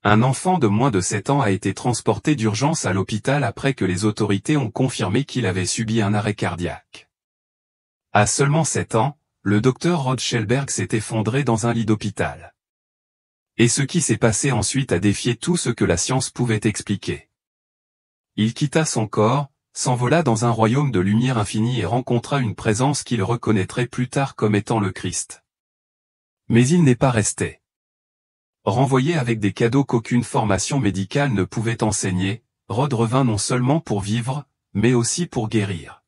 Un enfant de moins de 7 ans a été transporté d'urgence à l'hôpital après que les autorités ont confirmé qu'il avait subi un arrêt cardiaque. À seulement 7 ans, le docteur Rod Schelberg s'est effondré dans un lit d'hôpital. Et ce qui s'est passé ensuite a défié tout ce que la science pouvait expliquer. Il quitta son corps, s'envola dans un royaume de lumière infinie et rencontra une présence qu'il reconnaîtrait plus tard comme étant le Christ. Mais il n'est pas resté. Renvoyé avec des cadeaux qu'aucune formation médicale ne pouvait enseigner, Rod revint non seulement pour vivre, mais aussi pour guérir.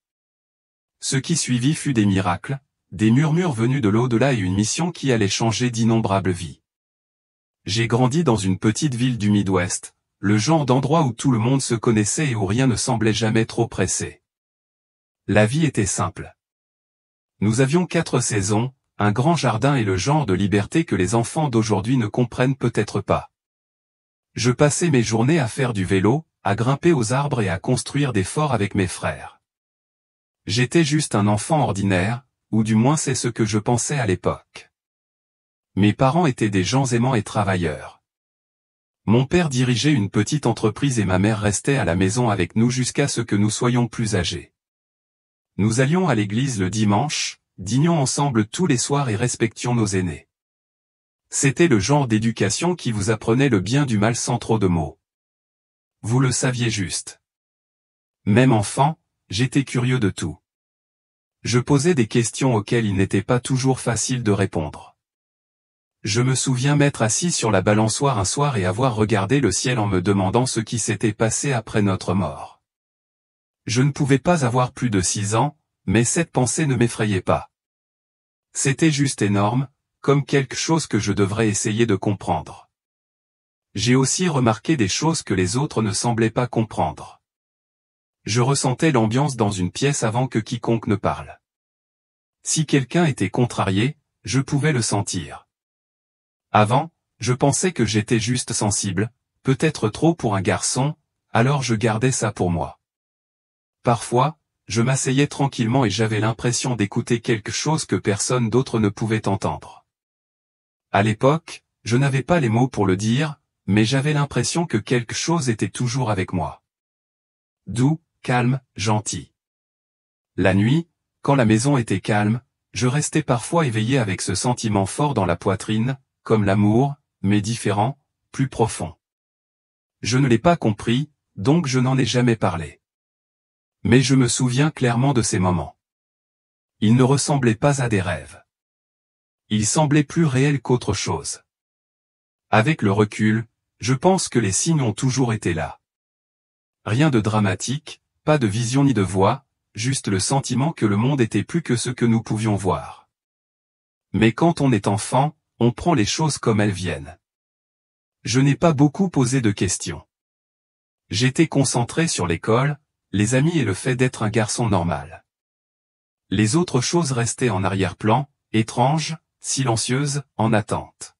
Ce qui suivit fut des miracles, des murmures venus de l'au-delà et une mission qui allait changer d'innombrables vies. J'ai grandi dans une petite ville du Midwest, le genre d'endroit où tout le monde se connaissait et où rien ne semblait jamais trop pressé. La vie était simple. Nous avions 4 saisons, un grand jardin et le genre de liberté que les enfants d'aujourd'hui ne comprennent peut-être pas. Je passais mes journées à faire du vélo, à grimper aux arbres et à construire des forts avec mes frères. J'étais juste un enfant ordinaire, ou du moins c'est ce que je pensais à l'époque. Mes parents étaient des gens aimants et travailleurs. Mon père dirigeait une petite entreprise et ma mère restait à la maison avec nous jusqu'à ce que nous soyons plus âgés. Nous allions à l'église le dimanche, dînions ensemble tous les soirs et respections nos aînés. C'était le genre d'éducation qui vous apprenait le bien du mal sans trop de mots. Vous le saviez juste. Même enfant, j'étais curieux de tout. Je posais des questions auxquelles il n'était pas toujours facile de répondre. Je me souviens m'être assis sur la balançoire un soir et avoir regardé le ciel en me demandant ce qui s'était passé après notre mort. Je ne pouvais pas avoir plus de 6 ans, mais cette pensée ne m'effrayait pas. C'était juste énorme, comme quelque chose que je devrais essayer de comprendre. J'ai aussi remarqué des choses que les autres ne semblaient pas comprendre. Je ressentais l'ambiance dans une pièce avant que quiconque ne parle. Si quelqu'un était contrarié, je pouvais le sentir. Avant, je pensais que j'étais juste sensible, peut-être trop pour un garçon, alors je gardais ça pour moi. Parfois, je m'asseyais tranquillement et j'avais l'impression d'écouter quelque chose que personne d'autre ne pouvait entendre. À l'époque, je n'avais pas les mots pour le dire, mais j'avais l'impression que quelque chose était toujours avec moi. Doux, calme, gentil. La nuit, quand la maison était calme, je restais parfois éveillé avec ce sentiment fort dans la poitrine, comme l'amour, mais différent, plus profond. Je ne l'ai pas compris, donc je n'en ai jamais parlé. Mais je me souviens clairement de ces moments. Ils ne ressemblaient pas à des rêves. Ils semblaient plus réels qu'autre chose. Avec le recul, je pense que les signes ont toujours été là. Rien de dramatique, pas de vision ni de voix, juste le sentiment que le monde était plus que ce que nous pouvions voir. Mais quand on est enfant, on prend les choses comme elles viennent. Je n'ai pas beaucoup posé de questions. J'étais concentré sur l'école, les amis et le fait d'être un garçon normal. Les autres choses restaient en arrière-plan, étranges, silencieuses, en attente.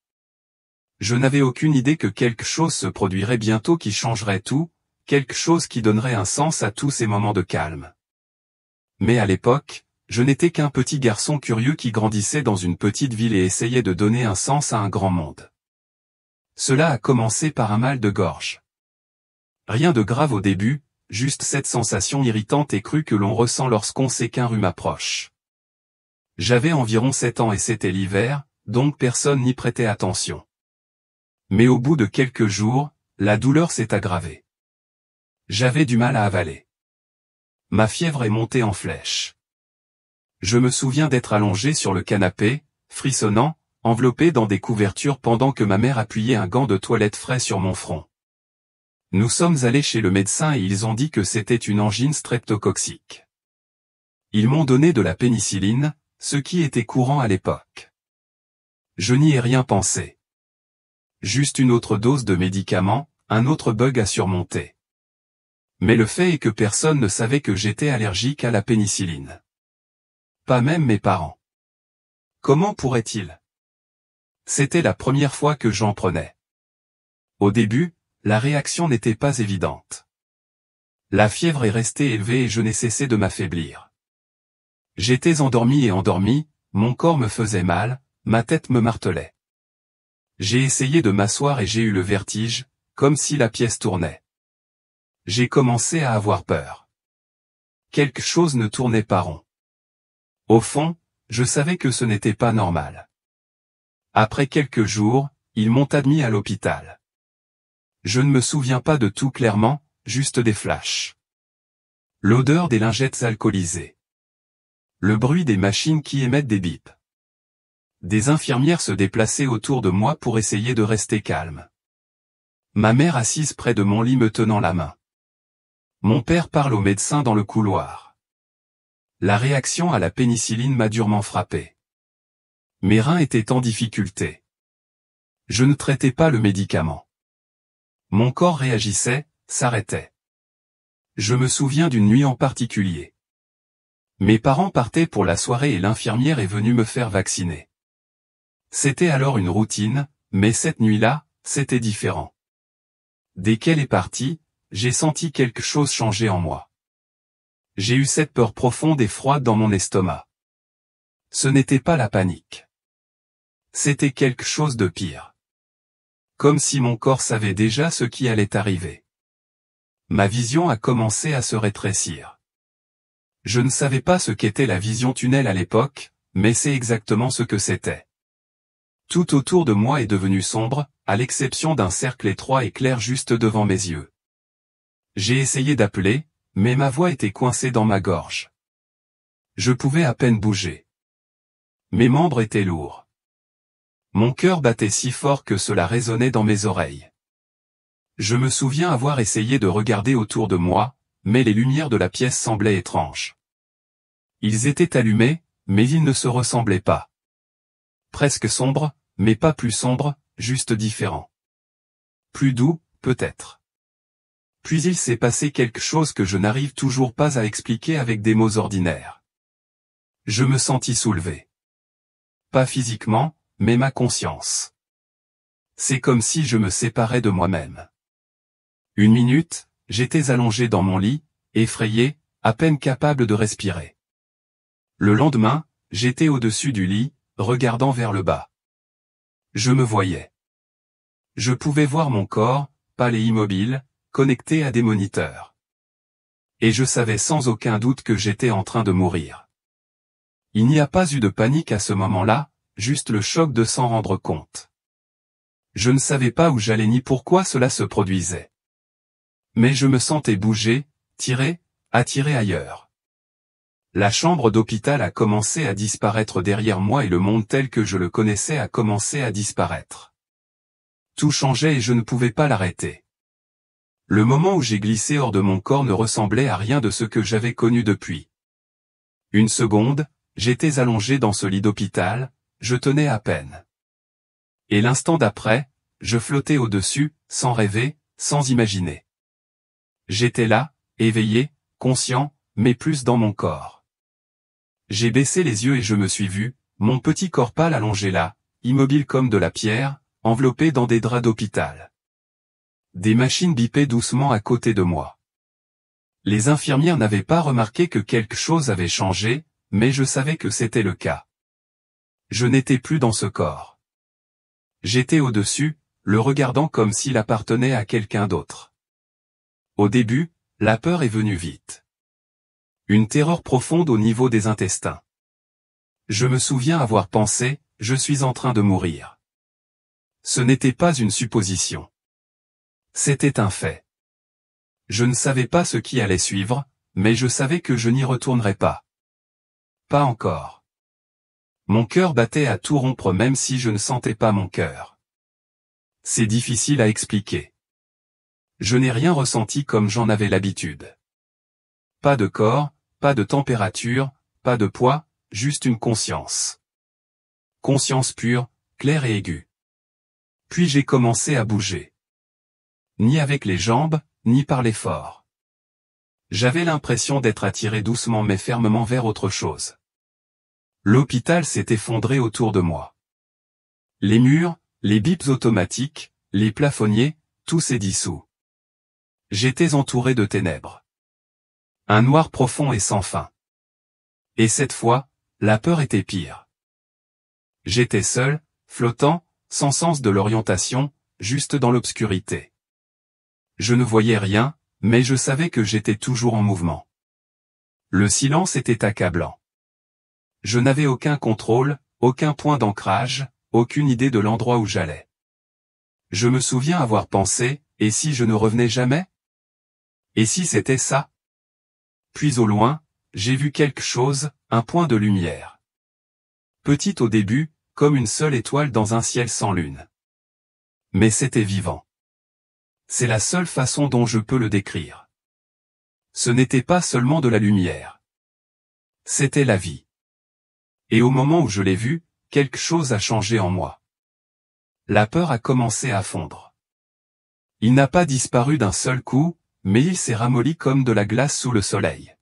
Je n'avais aucune idée que quelque chose se produirait bientôt qui changerait tout, quelque chose qui donnerait un sens à tous ces moments de calme. Mais à l'époque, je n'étais qu'un petit garçon curieux qui grandissait dans une petite ville et essayait de donner un sens à un grand monde. Cela a commencé par un mal de gorge. Rien de grave au début, juste cette sensation irritante et crue que l'on ressent lorsqu'on sait qu'un rhume approche. J'avais environ 7 ans et c'était l'hiver, donc personne n'y prêtait attention. Mais au bout de quelques jours, la douleur s'est aggravée. J'avais du mal à avaler. Ma fièvre est montée en flèche. Je me souviens d'être allongé sur le canapé, frissonnant, enveloppé dans des couvertures pendant que ma mère appuyait un gant de toilette frais sur mon front. Nous sommes allés chez le médecin et ils ont dit que c'était une angine streptococcique. Ils m'ont donné de la pénicilline, ce qui était courant à l'époque. Je n'y ai rien pensé. Juste une autre dose de médicaments, un autre bug à surmonter. Mais le fait est que personne ne savait que j'étais allergique à la pénicilline. Pas même mes parents. Comment pourraient-ils? C'était la première fois que j'en prenais. Au début, la réaction n'était pas évidente. La fièvre est restée élevée et je n'ai cessé de m'affaiblir. J'étais endormi et endormi, mon corps me faisait mal, ma tête me martelait. J'ai essayé de m'asseoir et j'ai eu le vertige, comme si la pièce tournait. J'ai commencé à avoir peur. Quelque chose ne tournait pas rond. Au fond, je savais que ce n'était pas normal. Après quelques jours, ils m'ont admis à l'hôpital. Je ne me souviens pas de tout clairement, juste des flashs. L'odeur des lingettes alcoolisées. Le bruit des machines qui émettent des bips. Des infirmières se déplaçaient autour de moi pour essayer de rester calme. Ma mère assise près de mon lit me tenant la main. Mon père parle au médecin dans le couloir. La réaction à la pénicilline m'a durement frappé. Mes reins étaient en difficulté. Je ne traitais pas le médicament. Mon corps réagissait, s'arrêtait. Je me souviens d'une nuit en particulier. Mes parents partaient pour la soirée et l'infirmière est venue me faire vacciner. C'était alors une routine, mais cette nuit-là, c'était différent. Dès qu'elle est partie, j'ai senti quelque chose changer en moi. J'ai eu cette peur profonde et froide dans mon estomac. Ce n'était pas la panique. C'était quelque chose de pire. Comme si mon corps savait déjà ce qui allait arriver. Ma vision a commencé à se rétrécir. Je ne savais pas ce qu'était la vision tunnel à l'époque, mais c'est exactement ce que c'était. Tout autour de moi est devenu sombre, à l'exception d'un cercle étroit et clair juste devant mes yeux. J'ai essayé d'appeler, mais ma voix était coincée dans ma gorge. Je pouvais à peine bouger. Mes membres étaient lourds. Mon cœur battait si fort que cela résonnait dans mes oreilles. Je me souviens avoir essayé de regarder autour de moi, mais les lumières de la pièce semblaient étranges. Ils étaient allumés, mais ils ne se ressemblaient pas. Presque sombres, mais pas plus sombres, juste différents. Plus doux, peut-être. Puis il s'est passé quelque chose que je n'arrive toujours pas à expliquer avec des mots ordinaires. Je me sentis soulevé. Pas physiquement, mais ma conscience. C'est comme si je me séparais de moi-même. Une minute, j'étais allongé dans mon lit, effrayé, à peine capable de respirer. Le lendemain, j'étais au-dessus du lit, regardant vers le bas. Je me voyais. Je pouvais voir mon corps, pâle et immobile, connecté à des moniteurs. Et je savais sans aucun doute que j'étais en train de mourir. Il n'y a pas eu de panique à ce moment-là, juste le choc de s'en rendre compte. Je ne savais pas où j'allais ni pourquoi cela se produisait. Mais je me sentais bouger, tirer, attirer ailleurs. La chambre d'hôpital a commencé à disparaître derrière moi et le monde tel que je le connaissais a commencé à disparaître. Tout changeait et je ne pouvais pas l'arrêter. Le moment où j'ai glissé hors de mon corps ne ressemblait à rien de ce que j'avais connu depuis. Une seconde, j'étais allongé dans ce lit d'hôpital, je tenais à peine. Et l'instant d'après, je flottais au-dessus, sans rêver, sans imaginer. J'étais là, éveillé, conscient, mais plus dans mon corps. J'ai baissé les yeux et je me suis vu, mon petit corps pâle allongé là, immobile comme de la pierre, enveloppé dans des draps d'hôpital. Des machines bipaient doucement à côté de moi. Les infirmières n'avaient pas remarqué que quelque chose avait changé, mais je savais que c'était le cas. Je n'étais plus dans ce corps. J'étais au-dessus, le regardant comme s'il appartenait à quelqu'un d'autre. Au début, la peur est venue vite. Une terreur profonde au niveau des intestins. Je me souviens avoir pensé, je suis en train de mourir. Ce n'était pas une supposition. C'était un fait. Je ne savais pas ce qui allait suivre, mais je savais que je n'y retournerais pas. Pas encore. Mon cœur battait à tout rompre même si je ne sentais pas mon cœur. C'est difficile à expliquer. Je n'ai rien ressenti comme j'en avais l'habitude. Pas de corps, pas de température, pas de poids, juste une conscience. Conscience pure, claire et aiguë. Puis j'ai commencé à bouger. Ni avec les jambes, ni par l'effort. J'avais l'impression d'être attiré doucement mais fermement vers autre chose. L'hôpital s'est effondré autour de moi. Les murs, les bips automatiques, les plafonniers, tout s'est dissous. J'étais entouré de ténèbres. Un noir profond et sans fin. Et cette fois, la peur était pire. J'étais seul, flottant, sans sens de l'orientation, juste dans l'obscurité. Je ne voyais rien, mais je savais que j'étais toujours en mouvement. Le silence était accablant. Je n'avais aucun contrôle, aucun point d'ancrage, aucune idée de l'endroit où j'allais. Je me souviens avoir pensé, et si je ne revenais jamais? Et si c'était ça? Puis au loin, j'ai vu quelque chose, un point de lumière. Petite au début, comme une seule étoile dans un ciel sans lune. Mais c'était vivant. C'est la seule façon dont je peux le décrire. Ce n'était pas seulement de la lumière. C'était la vie. Et au moment où je l'ai vu, quelque chose a changé en moi. La peur a commencé à fondre. Il n'a pas disparu d'un seul coup, mais il s'est ramolli comme de la glace sous le soleil.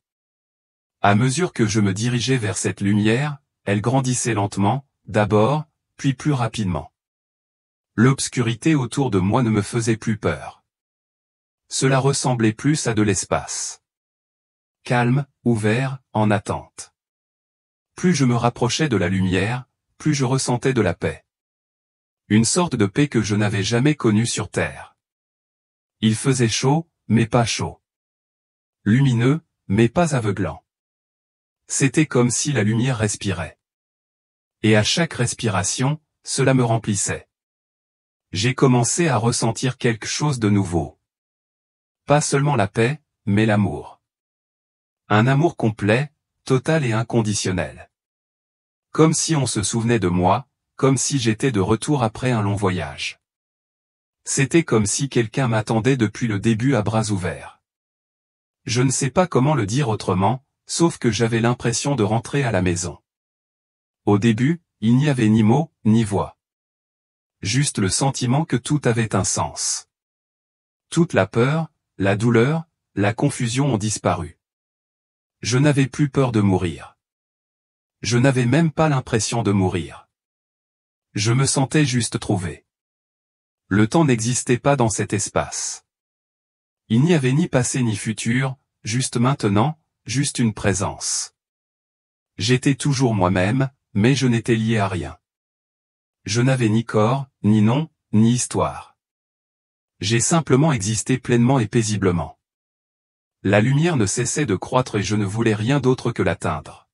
À mesure que je me dirigeais vers cette lumière, elle grandissait lentement, d'abord, puis plus rapidement. L'obscurité autour de moi ne me faisait plus peur. Cela ressemblait plus à de l'espace. Calme, ouvert, en attente. Plus je me rapprochais de la lumière, plus je ressentais de la paix. Une sorte de paix que je n'avais jamais connue sur Terre. Il faisait chaud, mais pas chaud. Lumineux, mais pas aveuglant. C'était comme si la lumière respirait. Et à chaque respiration, cela me remplissait. J'ai commencé à ressentir quelque chose de nouveau. Pas seulement la paix, mais l'amour. Un amour complet, total et inconditionnel. Comme si on se souvenait de moi, comme si j'étais de retour après un long voyage. C'était comme si quelqu'un m'attendait depuis le début à bras ouverts. Je ne sais pas comment le dire autrement, sauf que j'avais l'impression de rentrer à la maison. Au début, il n'y avait ni mots, ni voix. Juste le sentiment que tout avait un sens. Toute la peur, la douleur, la confusion ont disparu. Je n'avais plus peur de mourir. Je n'avais même pas l'impression de mourir. Je me sentais juste trouvé. Le temps n'existait pas dans cet espace. Il n'y avait ni passé ni futur, juste maintenant, juste une présence. J'étais toujours moi-même, mais je n'étais lié à rien. Je n'avais ni corps, ni nom, ni histoire. J'ai simplement existé pleinement et paisiblement. La lumière ne cessait de croître et je ne voulais rien d'autre que l'atteindre.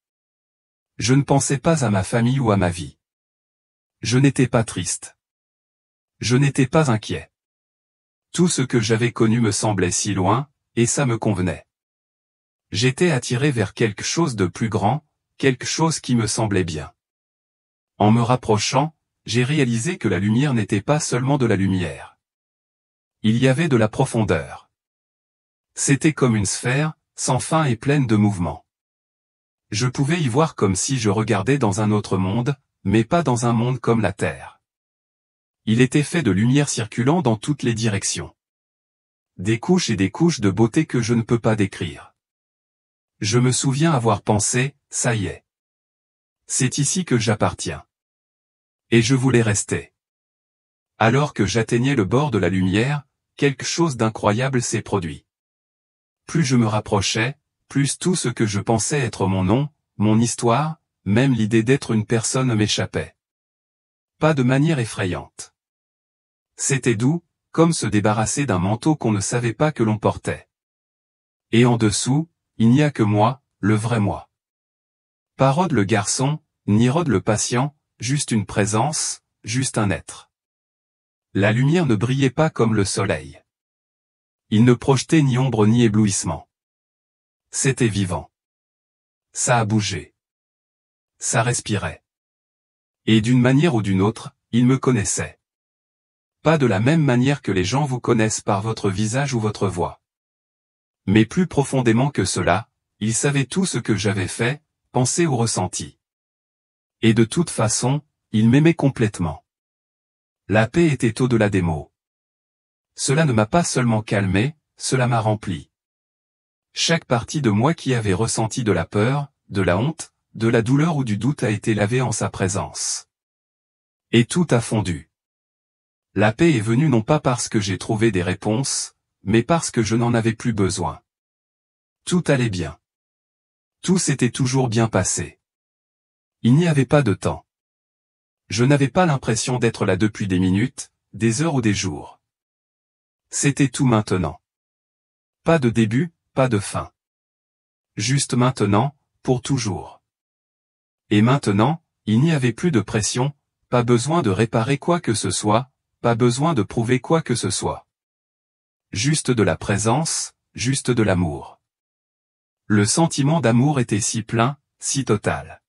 Je ne pensais pas à ma famille ou à ma vie. Je n'étais pas triste. Je n'étais pas inquiet. Tout ce que j'avais connu me semblait si loin, et ça me convenait. J'étais attiré vers quelque chose de plus grand, quelque chose qui me semblait bien. En me rapprochant, j'ai réalisé que la lumière n'était pas seulement de la lumière. Il y avait de la profondeur. C'était comme une sphère, sans fin et pleine de mouvements. Je pouvais y voir comme si je regardais dans un autre monde, mais pas dans un monde comme la Terre. Il était fait de lumière circulant dans toutes les directions. Des couches et des couches de beauté que je ne peux pas décrire. Je me souviens avoir pensé, ça y est. C'est ici que j'appartiens. Et je voulais rester. Alors que j'atteignais le bord de la lumière, quelque chose d'incroyable s'est produit. Plus je me rapprochais, plus tout ce que je pensais être mon nom, mon histoire, même l'idée d'être une personne m'échappait. Pas de manière effrayante. C'était doux, comme se débarrasser d'un manteau qu'on ne savait pas que l'on portait. Et en dessous, il n'y a que moi, le vrai moi. Pas Rod le garçon, ni Rod le patient, juste une présence, juste un être. La lumière ne brillait pas comme le soleil. Il ne projetait ni ombre ni éblouissement. C'était vivant. Ça a bougé. Ça respirait. Et d'une manière ou d'une autre, il me connaissait. Pas de la même manière que les gens vous connaissent par votre visage ou votre voix. Mais plus profondément que cela, il savait tout ce que j'avais fait, pensé ou ressenti. Et de toute façon, il m'aimait complètement. La paix était au-delà des mots. Cela ne m'a pas seulement calmé, cela m'a rempli. Chaque partie de moi qui avait ressenti de la peur, de la honte, de la douleur ou du doute a été lavée en sa présence. Et tout a fondu. La paix est venue non pas parce que j'ai trouvé des réponses, mais parce que je n'en avais plus besoin. Tout allait bien. Tout s'était toujours bien passé. Il n'y avait pas de temps. Je n'avais pas l'impression d'être là depuis des minutes, des heures ou des jours. C'était tout maintenant. Pas de début, pas de fin. Juste maintenant, pour toujours. Et maintenant, il n'y avait plus de pression, pas besoin de réparer quoi que ce soit, pas besoin de prouver quoi que ce soit. Juste de la présence, juste de l'amour. Le sentiment d'amour était si plein, si total.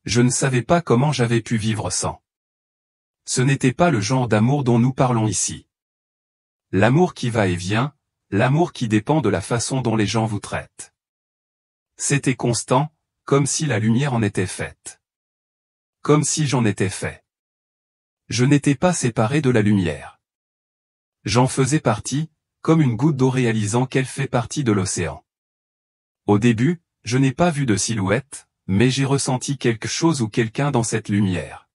Je ne savais pas comment j'avais pu vivre sans. Ce n'était pas le genre d'amour dont nous parlons ici. L'amour qui va et vient, l'amour qui dépend de la façon dont les gens vous traitent. C'était constant, comme si la lumière en était faite. Comme si j'en étais fait. Je n'étais pas séparé de la lumière. J'en faisais partie, comme une goutte d'eau réalisant qu'elle fait partie de l'océan. Au début, je n'ai pas vu de silhouette, mais j'ai ressenti quelque chose ou quelqu'un dans cette lumière.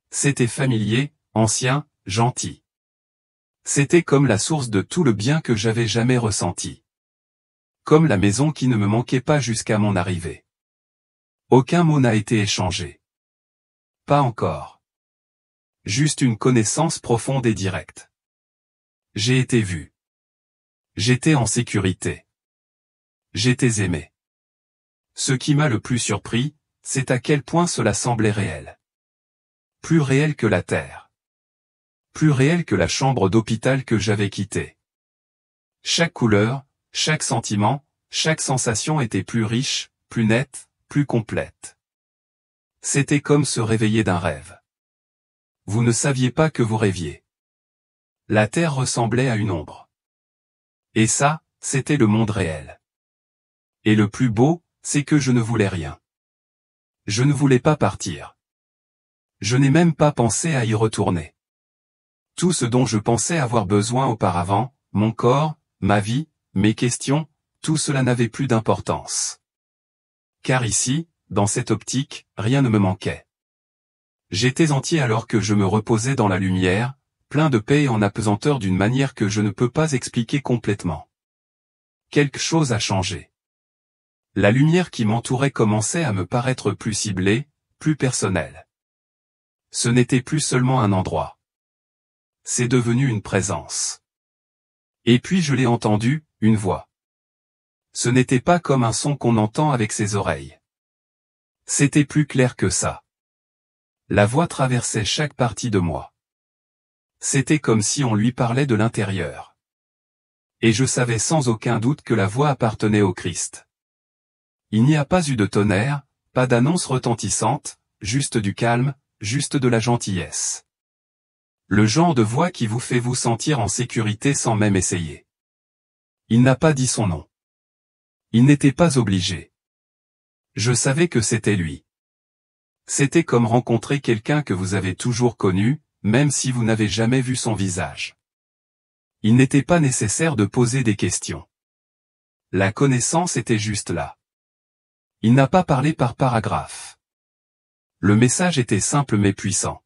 C'était familier, ancien, gentil. C'était comme la source de tout le bien que j'avais jamais ressenti. Comme la maison qui ne me manquait pas jusqu'à mon arrivée. Aucun mot n'a été échangé. Pas encore. Juste une connaissance profonde et directe. J'ai été vu. J'étais en sécurité. J'étais aimé. Ce qui m'a le plus surpris, c'est à quel point cela semblait réel. Plus réel que la terre. Plus réel que la chambre d'hôpital que j'avais quittée. Chaque couleur, chaque sentiment, chaque sensation était plus riche, plus nette, plus complète. C'était comme se réveiller d'un rêve. Vous ne saviez pas que vous rêviez. La terre ressemblait à une ombre. Et ça, c'était le monde réel. Et le plus beau, c'est que je ne voulais rien. Je ne voulais pas partir. Je n'ai même pas pensé à y retourner. Tout ce dont je pensais avoir besoin auparavant, mon corps, ma vie, mes questions, tout cela n'avait plus d'importance. Car ici, dans cette optique, rien ne me manquait. J'étais entier alors que je me reposais dans la lumière, plein de paix et en apesanteur d'une manière que je ne peux pas expliquer complètement. Quelque chose a changé. La lumière qui m'entourait commençait à me paraître plus ciblée, plus personnelle. Ce n'était plus seulement un endroit. C'est devenu une présence. Et puis je l'ai entendu, une voix. Ce n'était pas comme un son qu'on entend avec ses oreilles. C'était plus clair que ça. La voix traversait chaque partie de moi. C'était comme si on lui parlait de l'intérieur. Et je savais sans aucun doute que la voix appartenait au Christ. Il n'y a pas eu de tonnerre, pas d'annonce retentissante, juste du calme, juste de la gentillesse. Le genre de voix qui vous fait vous sentir en sécurité sans même essayer. Il n'a pas dit son nom. Il n'était pas obligé. Je savais que c'était lui. C'était comme rencontrer quelqu'un que vous avez toujours connu, même si vous n'avez jamais vu son visage. Il n'était pas nécessaire de poser des questions. La connaissance était juste là. Il n'a pas parlé par paragraphe. Le message était simple mais puissant.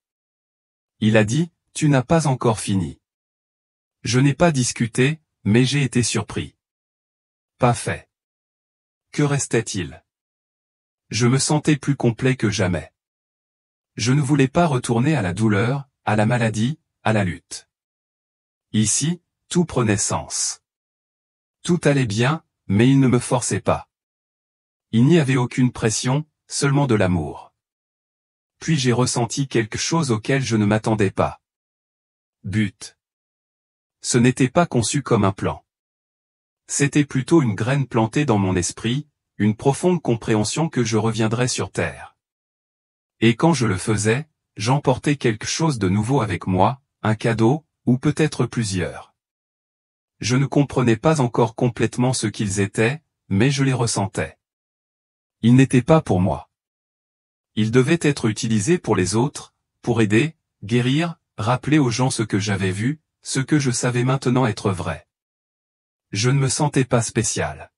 Il a dit, « Tu n'as pas encore fini. » Je n'ai pas discuté, mais j'ai été surpris. Pas fait. Que restait-il? Je me sentais plus complet que jamais. Je ne voulais pas retourner à la douleur, à la maladie, à la lutte. Ici, tout prenait sens. Tout allait bien, mais il ne me forçait pas. Il n'y avait aucune pression, seulement de l'amour. Puis j'ai ressenti quelque chose auquel je ne m'attendais pas. But. Ce n'était pas conçu comme un plan. C'était plutôt une graine plantée dans mon esprit, une profonde compréhension que je reviendrais sur Terre. Et quand je le faisais, j'emportais quelque chose de nouveau avec moi, un cadeau, ou peut-être plusieurs. Je ne comprenais pas encore complètement ce qu'ils étaient, mais je les ressentais. Ils n'étaient pas pour moi. Ils devaient être utilisés pour les autres, pour aider, guérir, rappeler aux gens ce que j'avais vu, ce que je savais maintenant être vrai. Je ne me sentais pas spécial.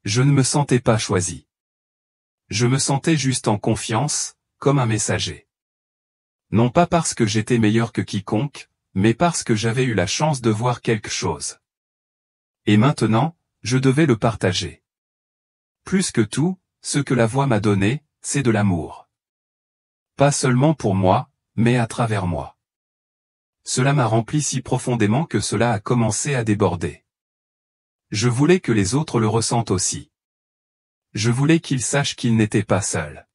Je ne me sentais pas choisi. Je me sentais juste en confiance, comme un messager. Non pas parce que j'étais meilleur que quiconque, mais parce que j'avais eu la chance de voir quelque chose. Et maintenant, je devais le partager. Plus que tout, ce que la voix m'a donné, c'est de l'amour. Pas seulement pour moi, mais à travers moi. Cela m'a rempli si profondément que cela a commencé à déborder. Je voulais que les autres le ressentent aussi. Je voulais qu'ils sachent qu'ils n'étaient pas seuls.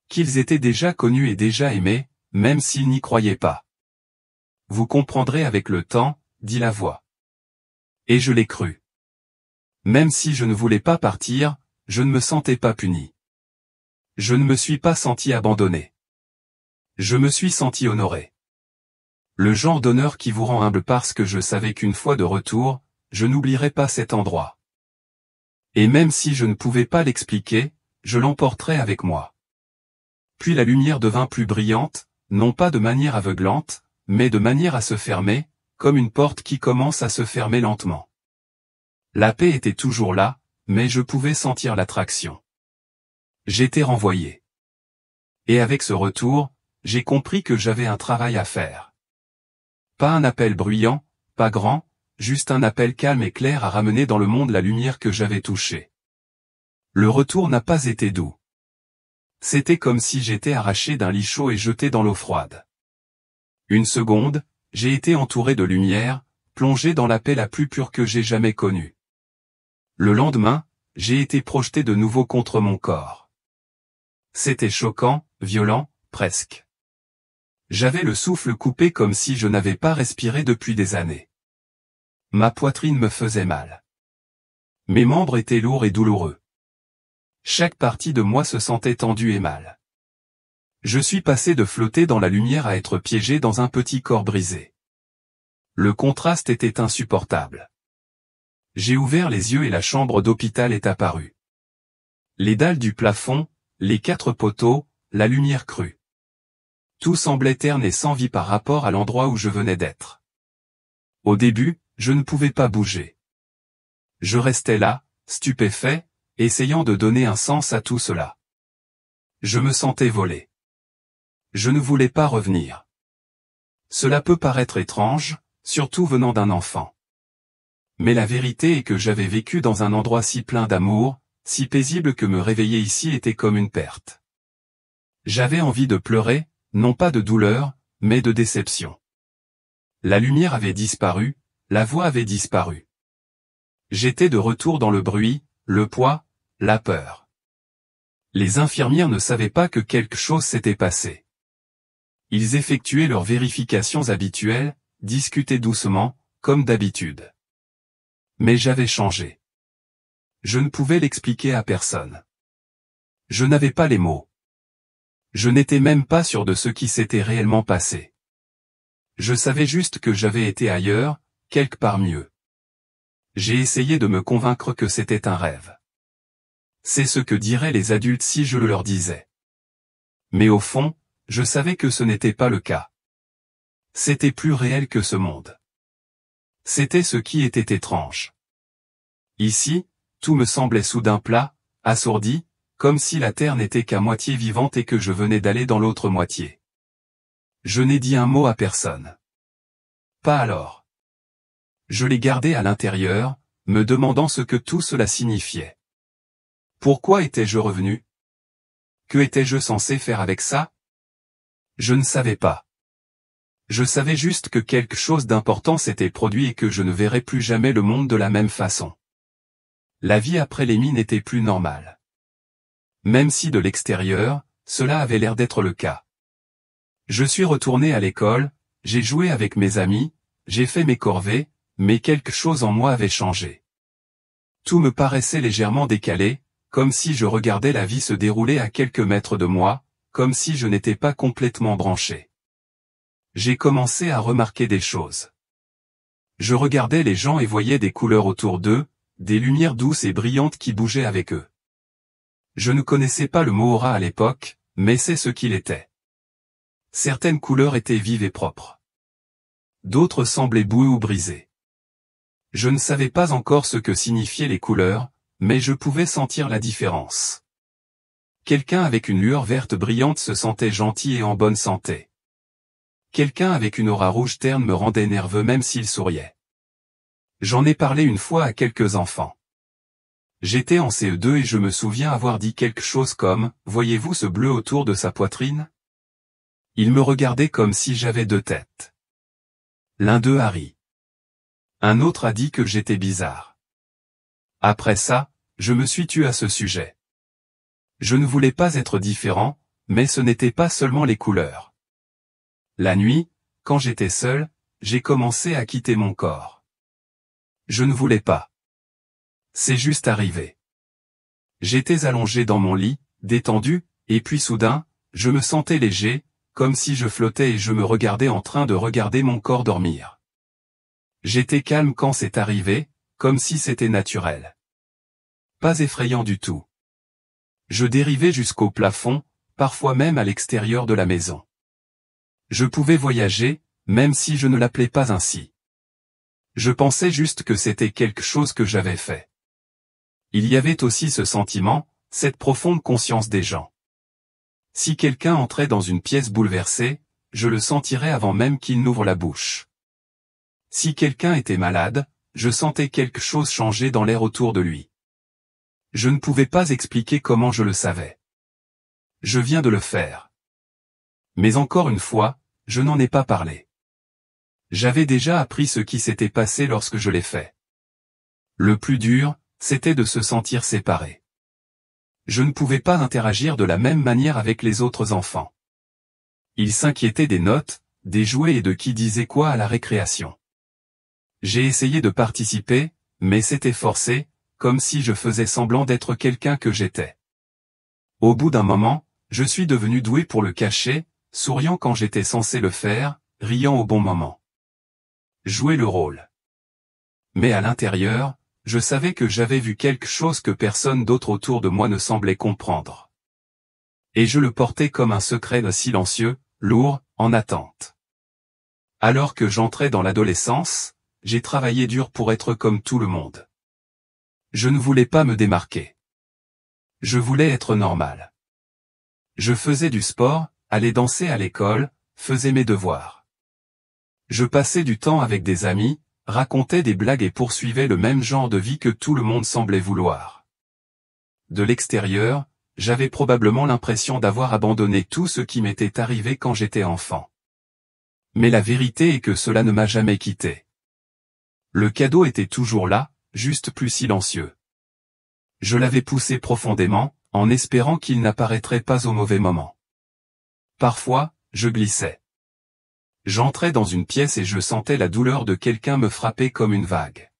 Qu'ils étaient déjà connus et déjà aimés, même s'ils n'y croyaient pas. Vous comprendrez avec le temps, dit la voix. Et je l'ai cru. Même si je ne voulais pas partir, je ne me sentais pas puni. Je ne me suis pas senti abandonné. Je me suis senti honoré. Le genre d'honneur qui vous rend humble parce que je savais qu'une fois de retour, je n'oublierais pas cet endroit. Et même si je ne pouvais pas l'expliquer, je l'emporterais avec moi. Puis la lumière devint plus brillante, non pas de manière aveuglante, mais de manière à se fermer, comme une porte qui commence à se fermer lentement. La paix était toujours là, mais je pouvais sentir l'attraction. J'étais renvoyé. Et avec ce retour, j'ai compris que j'avais un travail à faire. Pas un appel bruyant, pas grand, juste un appel calme et clair à ramener dans le monde la lumière que j'avais touchée. Le retour n'a pas été doux. C'était comme si j'étais arraché d'un lit chaud et jeté dans l'eau froide. Une seconde, j'ai été entouré de lumière, plongé dans la paix la plus pure que j'ai jamais connue. Le lendemain, j'ai été projeté de nouveau contre mon corps. C'était choquant, violent, presque. J'avais le souffle coupé comme si je n'avais pas respiré depuis des années. Ma poitrine me faisait mal. Mes membres étaient lourds et douloureux. Chaque partie de moi se sentait tendue et mal. Je suis passé de flotter dans la lumière à être piégé dans un petit corps brisé. Le contraste était insupportable. J'ai ouvert les yeux et la chambre d'hôpital est apparue. Les dalles du plafond, les 4 poteaux, la lumière crue. Tout semblait terne et sans vie par rapport à l'endroit où je venais d'être. Au début, je ne pouvais pas bouger. Je restais là, stupéfait, essayant de donner un sens à tout cela. Je me sentais volé. Je ne voulais pas revenir. Cela peut paraître étrange, surtout venant d'un enfant. Mais la vérité est que j'avais vécu dans un endroit si plein d'amour, si paisible que me réveiller ici était comme une perte. J'avais envie de pleurer, non pas de douleur, mais de déception. La lumière avait disparu, la voix avait disparu. J'étais de retour dans le bruit, le poids, la peur. Les infirmières ne savaient pas que quelque chose s'était passé. Ils effectuaient leurs vérifications habituelles, discutaient doucement, comme d'habitude. Mais j'avais changé. Je ne pouvais l'expliquer à personne. Je n'avais pas les mots. Je n'étais même pas sûr de ce qui s'était réellement passé. Je savais juste que j'avais été ailleurs, quelque part mieux. J'ai essayé de me convaincre que c'était un rêve. C'est ce que diraient les adultes si je le leur disais. Mais au fond, je savais que ce n'était pas le cas. C'était plus réel que ce monde. C'était ce qui était étrange. Ici, tout me semblait soudain plat, assourdi, comme si la terre n'était qu'à moitié vivante et que je venais d'aller dans l'autre moitié. Je n'ai dit un mot à personne. Pas alors. Je l'ai gardé à l'intérieur, me demandant ce que tout cela signifiait. Pourquoi étais-je revenu? Que étais-je censé faire avec ça? Je ne savais pas. Je savais juste que quelque chose d'important s'était produit et que je ne verrais plus jamais le monde de la même façon. La vie après les mines n'était plus normale. Même si de l'extérieur, cela avait l'air d'être le cas. Je suis retourné à l'école, j'ai joué avec mes amis, j'ai fait mes corvées, mais quelque chose en moi avait changé. Tout me paraissait légèrement décalé, comme si je regardais la vie se dérouler à quelques mètres de moi, comme si je n'étais pas complètement branché. J'ai commencé à remarquer des choses. Je regardais les gens et voyais des couleurs autour d'eux, des lumières douces et brillantes qui bougeaient avec eux. Je ne connaissais pas le mot aura à l'époque, mais c'est ce qu'il était. Certaines couleurs étaient vives et propres. D'autres semblaient boueux ou brisées. Je ne savais pas encore ce que signifiaient les couleurs, mais je pouvais sentir la différence. Quelqu'un avec une lueur verte brillante se sentait gentil et en bonne santé. Quelqu'un avec une aura rouge terne me rendait nerveux même s'il souriait. J'en ai parlé une fois à quelques enfants. J'étais en CE2 et je me souviens avoir dit quelque chose comme « Voyez-vous ce bleu autour de sa poitrine ?» Ils me regardaient comme si j'avais deux têtes. L'un d'eux a ri. Un autre a dit que j'étais bizarre. Après ça, je me suis tu à ce sujet. Je ne voulais pas être différent, mais ce n'était pas seulement les couleurs. La nuit, quand j'étais seul, j'ai commencé à quitter mon corps. Je ne voulais pas. C'est juste arrivé. J'étais allongé dans mon lit, détendu, et puis soudain, je me sentais léger, comme si je flottais et je me regardais en train de regarder mon corps dormir. J'étais calme quand c'est arrivé, comme si c'était naturel. Pas effrayant du tout. Je dérivais jusqu'au plafond, parfois même à l'extérieur de la maison. Je pouvais voyager, même si je ne l'appelais pas ainsi. Je pensais juste que c'était quelque chose que j'avais fait. Il y avait aussi ce sentiment, cette profonde conscience des gens. Si quelqu'un entrait dans une pièce bouleversée, je le sentirais avant même qu'il n'ouvre la bouche. Si quelqu'un était malade, je sentais quelque chose changer dans l'air autour de lui. Je ne pouvais pas expliquer comment je le savais. Je viens de le faire. Mais encore une fois, je n'en ai pas parlé. J'avais déjà appris ce qui s'était passé lorsque je l'ai fait. Le plus dur, c'était de se sentir séparé. Je ne pouvais pas interagir de la même manière avec les autres enfants. Ils s'inquiétaient des notes, des jouets et de qui disait quoi à la récréation. J'ai essayé de participer, mais c'était forcé, comme si je faisais semblant d'être quelqu'un que j'étais. Au bout d'un moment, je suis devenu doué pour le cacher, souriant quand j'étais censé le faire, riant au bon moment. Jouer le rôle. Mais à l'intérieur, je savais que j'avais vu quelque chose que personne d'autre autour de moi ne semblait comprendre. Et je le portais comme un secret silencieux, lourd, en attente. Alors que j'entrais dans l'adolescence, j'ai travaillé dur pour être comme tout le monde. Je ne voulais pas me démarquer. Je voulais être normal. Je faisais du sport, allais danser à l'école, faisais mes devoirs. Je passais du temps avec des amis, racontais des blagues et poursuivais le même genre de vie que tout le monde semblait vouloir. De l'extérieur, j'avais probablement l'impression d'avoir abandonné tout ce qui m'était arrivé quand j'étais enfant. Mais la vérité est que cela ne m'a jamais quitté. Le cadeau était toujours là, juste plus silencieux. Je l'avais poussé profondément, en espérant qu'il n'apparaîtrait pas au mauvais moment. Parfois, je glissais. J'entrais dans une pièce et je sentais la douleur de quelqu'un me frapper comme une vague.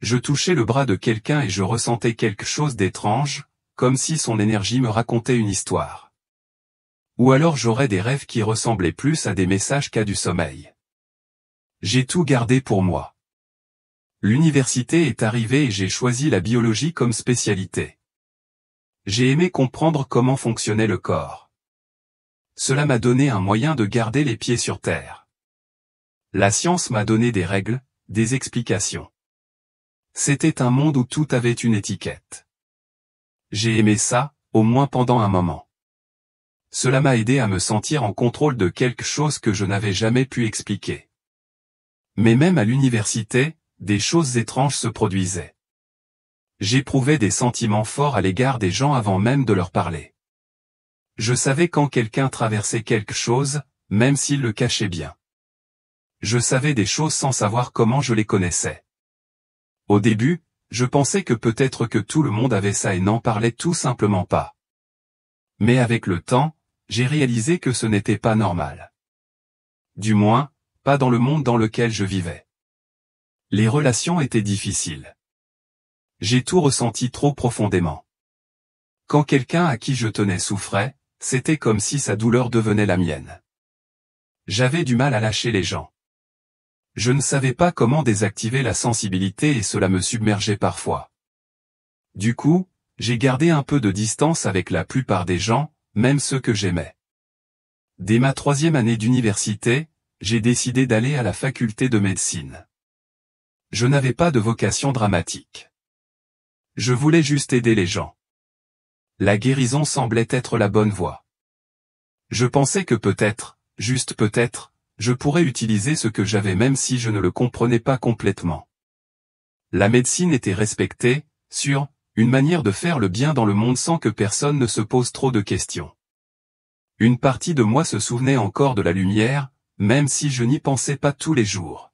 Je touchais le bras de quelqu'un et je ressentais quelque chose d'étrange, comme si son énergie me racontait une histoire. Ou alors j'aurais des rêves qui ressemblaient plus à des messages qu'à du sommeil. J'ai tout gardé pour moi. L'université est arrivée et j'ai choisi la biologie comme spécialité. J'ai aimé comprendre comment fonctionnait le corps. Cela m'a donné un moyen de garder les pieds sur terre. La science m'a donné des règles, des explications. C'était un monde où tout avait une étiquette. J'ai aimé ça, au moins pendant un moment. Cela m'a aidé à me sentir en contrôle de quelque chose que je n'avais jamais pu expliquer. Mais même à l'université, des choses étranges se produisaient. J'éprouvais des sentiments forts à l'égard des gens avant même de leur parler. Je savais quand quelqu'un traversait quelque chose, même s'il le cachait bien. Je savais des choses sans savoir comment je les connaissais. Au début, je pensais que peut-être que tout le monde avait ça et n'en parlait tout simplement pas. Mais avec le temps, j'ai réalisé que ce n'était pas normal. Du moins, pas dans le monde dans lequel je vivais. Les relations étaient difficiles. J'ai tout ressenti trop profondément. Quand quelqu'un à qui je tenais souffrait, c'était comme si sa douleur devenait la mienne. J'avais du mal à lâcher les gens. Je ne savais pas comment désactiver la sensibilité et cela me submergeait parfois. Du coup, j'ai gardé un peu de distance avec la plupart des gens, même ceux que j'aimais. Dès ma 3e année d'université, j'ai décidé d'aller à la faculté de médecine. Je n'avais pas de vocation dramatique. Je voulais juste aider les gens. La guérison semblait être la bonne voie. Je pensais que peut-être, juste peut-être, je pourrais utiliser ce que j'avais même si je ne le comprenais pas complètement. La médecine était respectée, sur une manière de faire le bien dans le monde sans que personne ne se pose trop de questions. Une partie de moi se souvenait encore de la lumière, même si je n'y pensais pas tous les jours.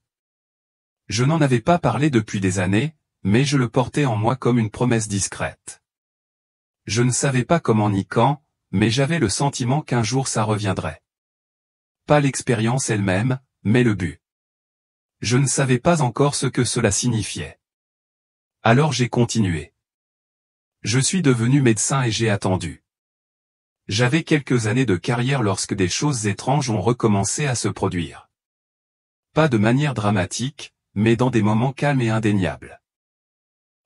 Je n'en avais pas parlé depuis des années, mais je le portais en moi comme une promesse discrète. Je ne savais pas comment ni quand, mais j'avais le sentiment qu'un jour ça reviendrait. Pas l'expérience elle-même, mais le but. Je ne savais pas encore ce que cela signifiait. Alors j'ai continué. Je suis devenu médecin et j'ai attendu. J'avais quelques années de carrière lorsque des choses étranges ont recommencé à se produire. Pas de manière dramatique, mais dans des moments calmes et indéniables.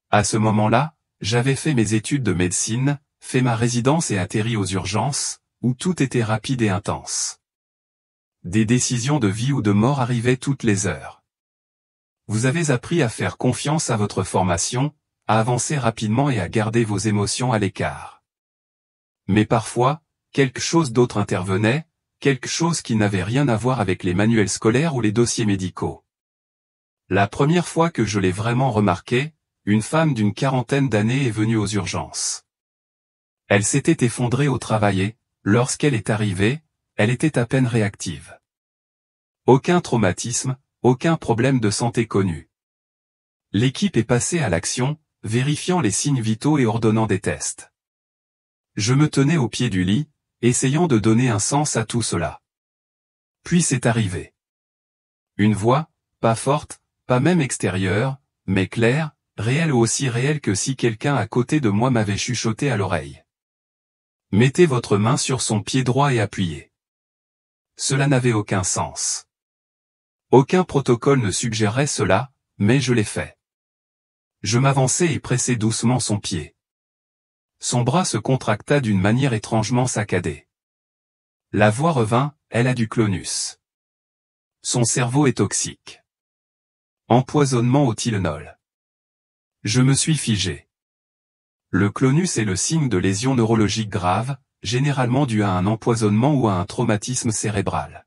À ce moment-là, j'avais fait mes études de médecine, fait ma résidence et atterri aux urgences, où tout était rapide et intense. Des décisions de vie ou de mort arrivaient toutes les heures. Vous avez appris à faire confiance à votre formation, à avancer rapidement et à garder vos émotions à l'écart. Mais parfois, quelque chose d'autre intervenait, quelque chose qui n'avait rien à voir avec les manuels scolaires ou les dossiers médicaux. La première fois que je l'ai vraiment remarqué, une femme d'une quarantaine d'années est venue aux urgences. Elle s'était effondrée au travail et, lorsqu'elle est arrivée, elle était à peine réactive. Aucun traumatisme, aucun problème de santé connu. L'équipe est passée à l'action, vérifiant les signes vitaux et ordonnant des tests. Je me tenais au pied du lit, essayant de donner un sens à tout cela. Puis c'est arrivé. Une voix, pas forte, pas même extérieure, mais claire, réelle ou aussi réelle que si quelqu'un à côté de moi m'avait chuchoté à l'oreille. Mettez votre main sur son pied droit et appuyez. Cela n'avait aucun sens. Aucun protocole ne suggérait cela, mais je l'ai fait. Je m'avançai et pressai doucement son pied. Son bras se contracta d'une manière étrangement saccadée. La voix revint, elle a du clonus. Son cerveau est toxique. Empoisonnement au Tylenol. Je me suis figé. Le clonus est le signe de lésions neurologiques graves, généralement dues à un empoisonnement ou à un traumatisme cérébral.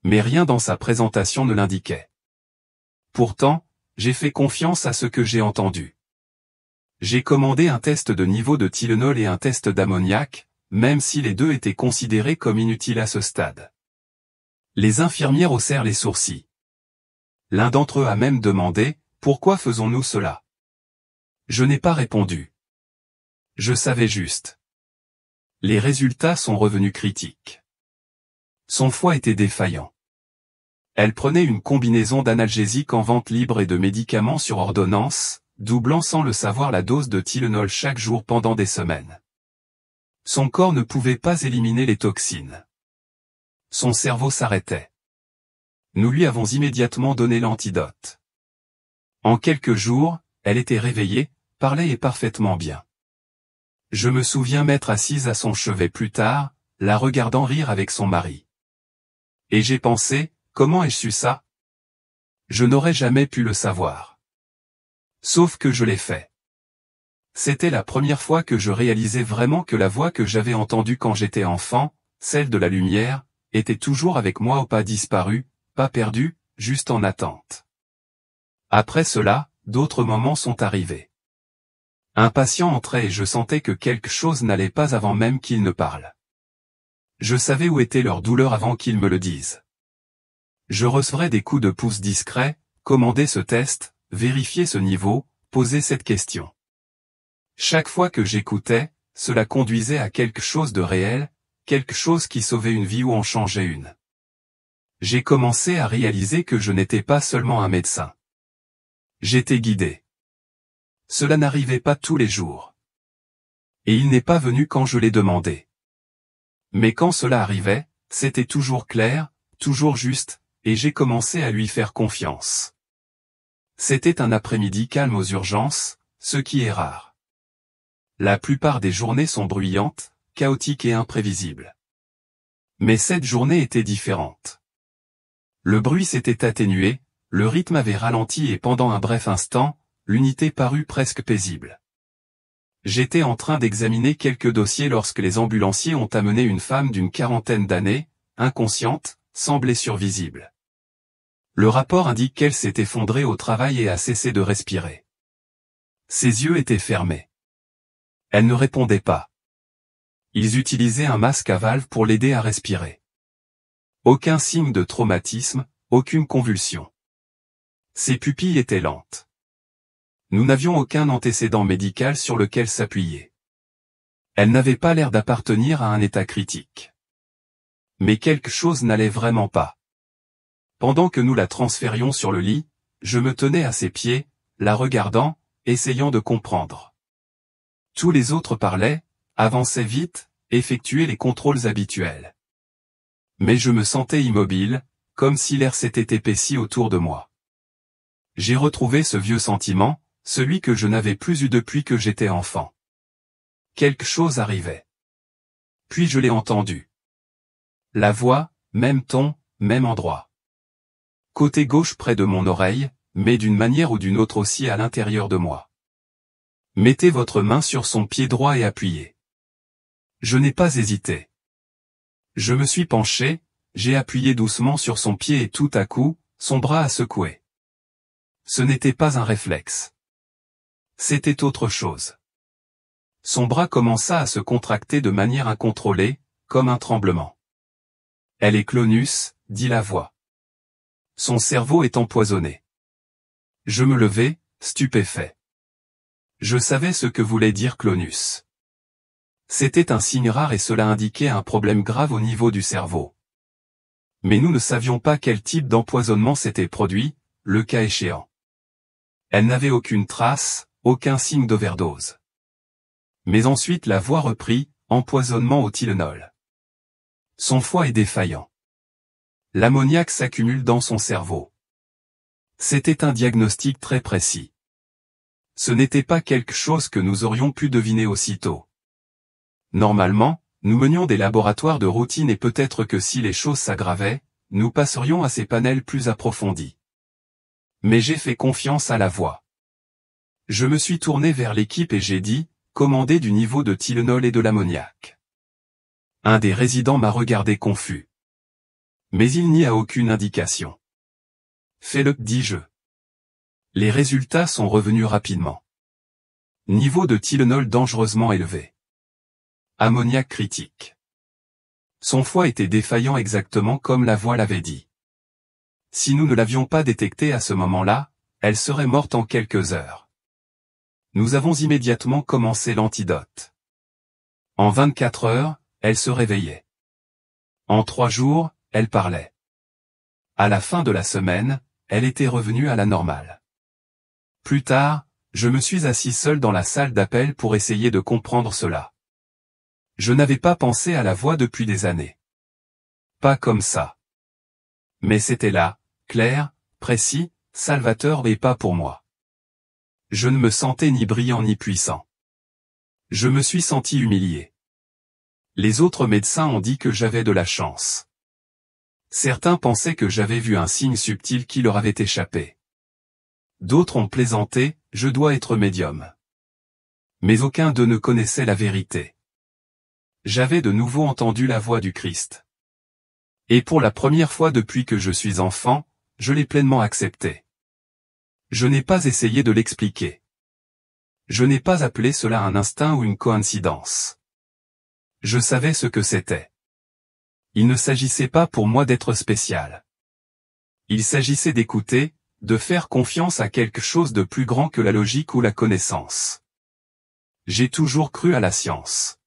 Mais rien dans sa présentation ne l'indiquait. Pourtant, j'ai fait confiance à ce que j'ai entendu. J'ai commandé un test de niveau de Tylenol et un test d'ammoniac, même si les deux étaient considérés comme inutiles à ce stade. Les infirmières haussèrent les sourcils. L'un d'entre eux a même demandé, « Pourquoi faisons-nous cela ?» Je n'ai pas répondu. Je savais juste. Les résultats sont revenus critiques. Son foie était défaillant. Elle prenait une combinaison d'analgésiques en vente libre et de médicaments sur ordonnance, doublant sans le savoir la dose de Tylenol chaque jour pendant des semaines. Son corps ne pouvait pas éliminer les toxines. Son cerveau s'arrêtait. Nous lui avons immédiatement donné l'antidote. En quelques jours, elle était réveillée, parlait et parfaitement bien. Je me souviens m'être assise à son chevet plus tard, la regardant rire avec son mari. Et j'ai pensé, comment ai-je su ça? Je n'aurais jamais pu le savoir. Sauf que je l'ai fait. C'était la première fois que je réalisais vraiment que la voix que j'avais entendue quand j'étais enfant, celle de la lumière, était toujours avec moi ou pas disparue, pas perdue, juste en attente. Après cela, d'autres moments sont arrivés. Un patient entrait et je sentais que quelque chose n'allait pas avant même qu'il ne parle. Je savais où était leur douleur avant qu'ils me le disent. Je recevrais des coups de pouce discrets, commander ce test, vérifier ce niveau, poser cette question. Chaque fois que j'écoutais, cela conduisait à quelque chose de réel, quelque chose qui sauvait une vie ou en changeait une. J'ai commencé à réaliser que je n'étais pas seulement un médecin. J'étais guidé. Cela n'arrivait pas tous les jours. Et il n'est pas venu quand je l'ai demandé. Mais quand cela arrivait, c'était toujours clair, toujours juste, et j'ai commencé à lui faire confiance. C'était un après-midi calme aux urgences, ce qui est rare. La plupart des journées sont bruyantes, chaotiques et imprévisibles. Mais cette journée était différente. Le bruit s'était atténué, le rythme avait ralenti et pendant un bref instant, l'unité parut presque paisible. J'étais en train d'examiner quelques dossiers lorsque les ambulanciers ont amené une femme d'une quarantaine d'années, inconsciente, sans blessure visible. Le rapport indique qu'elle s'est effondrée au travail et a cessé de respirer. Ses yeux étaient fermés. Elle ne répondait pas. Ils utilisaient un masque à valve pour l'aider à respirer. Aucun signe de traumatisme, aucune convulsion. Ses pupilles étaient lentes. Nous n'avions aucun antécédent médical sur lequel s'appuyer. Elle n'avait pas l'air d'appartenir à un état critique. Mais quelque chose n'allait vraiment pas. Pendant que nous la transférions sur le lit, je me tenais à ses pieds, la regardant, essayant de comprendre. Tous les autres parlaient, avançaient vite, effectuaient les contrôles habituels. Mais je me sentais immobile, comme si l'air s'était épaissi autour de moi. J'ai retrouvé ce vieux sentiment, celui que je n'avais plus eu depuis que j'étais enfant. Quelque chose arrivait. Puis je l'ai entendu. La voix, même ton, même endroit. Côté gauche près de mon oreille, mais d'une manière ou d'une autre aussi à l'intérieur de moi. Mettez votre main sur son pied droit et appuyez. Je n'ai pas hésité. Je me suis penché, j'ai appuyé doucement sur son pied et tout à coup, son bras a secoué. Ce n'était pas un réflexe. C'était autre chose. Son bras commença à se contracter de manière incontrôlée, comme un tremblement. Elle est Clonus, dit la voix. Son cerveau est empoisonné. Je me levai, stupéfait. Je savais ce que voulait dire Clonus. C'était un signe rare et cela indiquait un problème grave au niveau du cerveau. Mais nous ne savions pas quel type d'empoisonnement s'était produit, le cas échéant. Elle n'avait aucune trace, aucun signe d'overdose. Mais ensuite la voix reprit, empoisonnement au Tylenol. Son foie est défaillant. L'ammoniac s'accumule dans son cerveau. C'était un diagnostic très précis. Ce n'était pas quelque chose que nous aurions pu deviner aussitôt. Normalement, nous menions des laboratoires de routine et peut-être que si les choses s'aggravaient, nous passerions à ces panels plus approfondis. Mais j'ai fait confiance à la voix. Je me suis tourné vers l'équipe et j'ai dit, commandez du niveau de Tylenol et de l'ammoniac. Un des résidents m'a regardé confus. Mais il n'y a aucune indication. Fais-le, dis-je. Les résultats sont revenus rapidement. Niveau de Tylenol dangereusement élevé. Ammoniac critique. Son foie était défaillant exactement comme la voix l'avait dit. Si nous ne l'avions pas détectée à ce moment-là, elle serait morte en quelques heures. Nous avons immédiatement commencé l'antidote. En 24 heures, elle se réveillait. En 3 jours, elle parlait. À la fin de la semaine, elle était revenue à la normale. Plus tard, je me suis assis seul dans la salle d'appel pour essayer de comprendre cela. Je n'avais pas pensé à la voix depuis des années. Pas comme ça. Mais c'était là, clair, précis, salvateur et pas pour moi. Je ne me sentais ni brillant ni puissant. Je me suis senti humilié. Les autres médecins ont dit que j'avais de la chance. Certains pensaient que j'avais vu un signe subtil qui leur avait échappé. D'autres ont plaisanté, je dois être médium. Mais aucun d'eux ne connaissait la vérité. J'avais de nouveau entendu la voix du Christ. Et pour la première fois depuis que je suis enfant, je l'ai pleinement accepté. Je n'ai pas essayé de l'expliquer. Je n'ai pas appelé cela un instinct ou une coïncidence. Je savais ce que c'était. Il ne s'agissait pas pour moi d'être spécial. Il s'agissait d'écouter, de faire confiance à quelque chose de plus grand que la logique ou la connaissance. J'ai toujours cru à la science.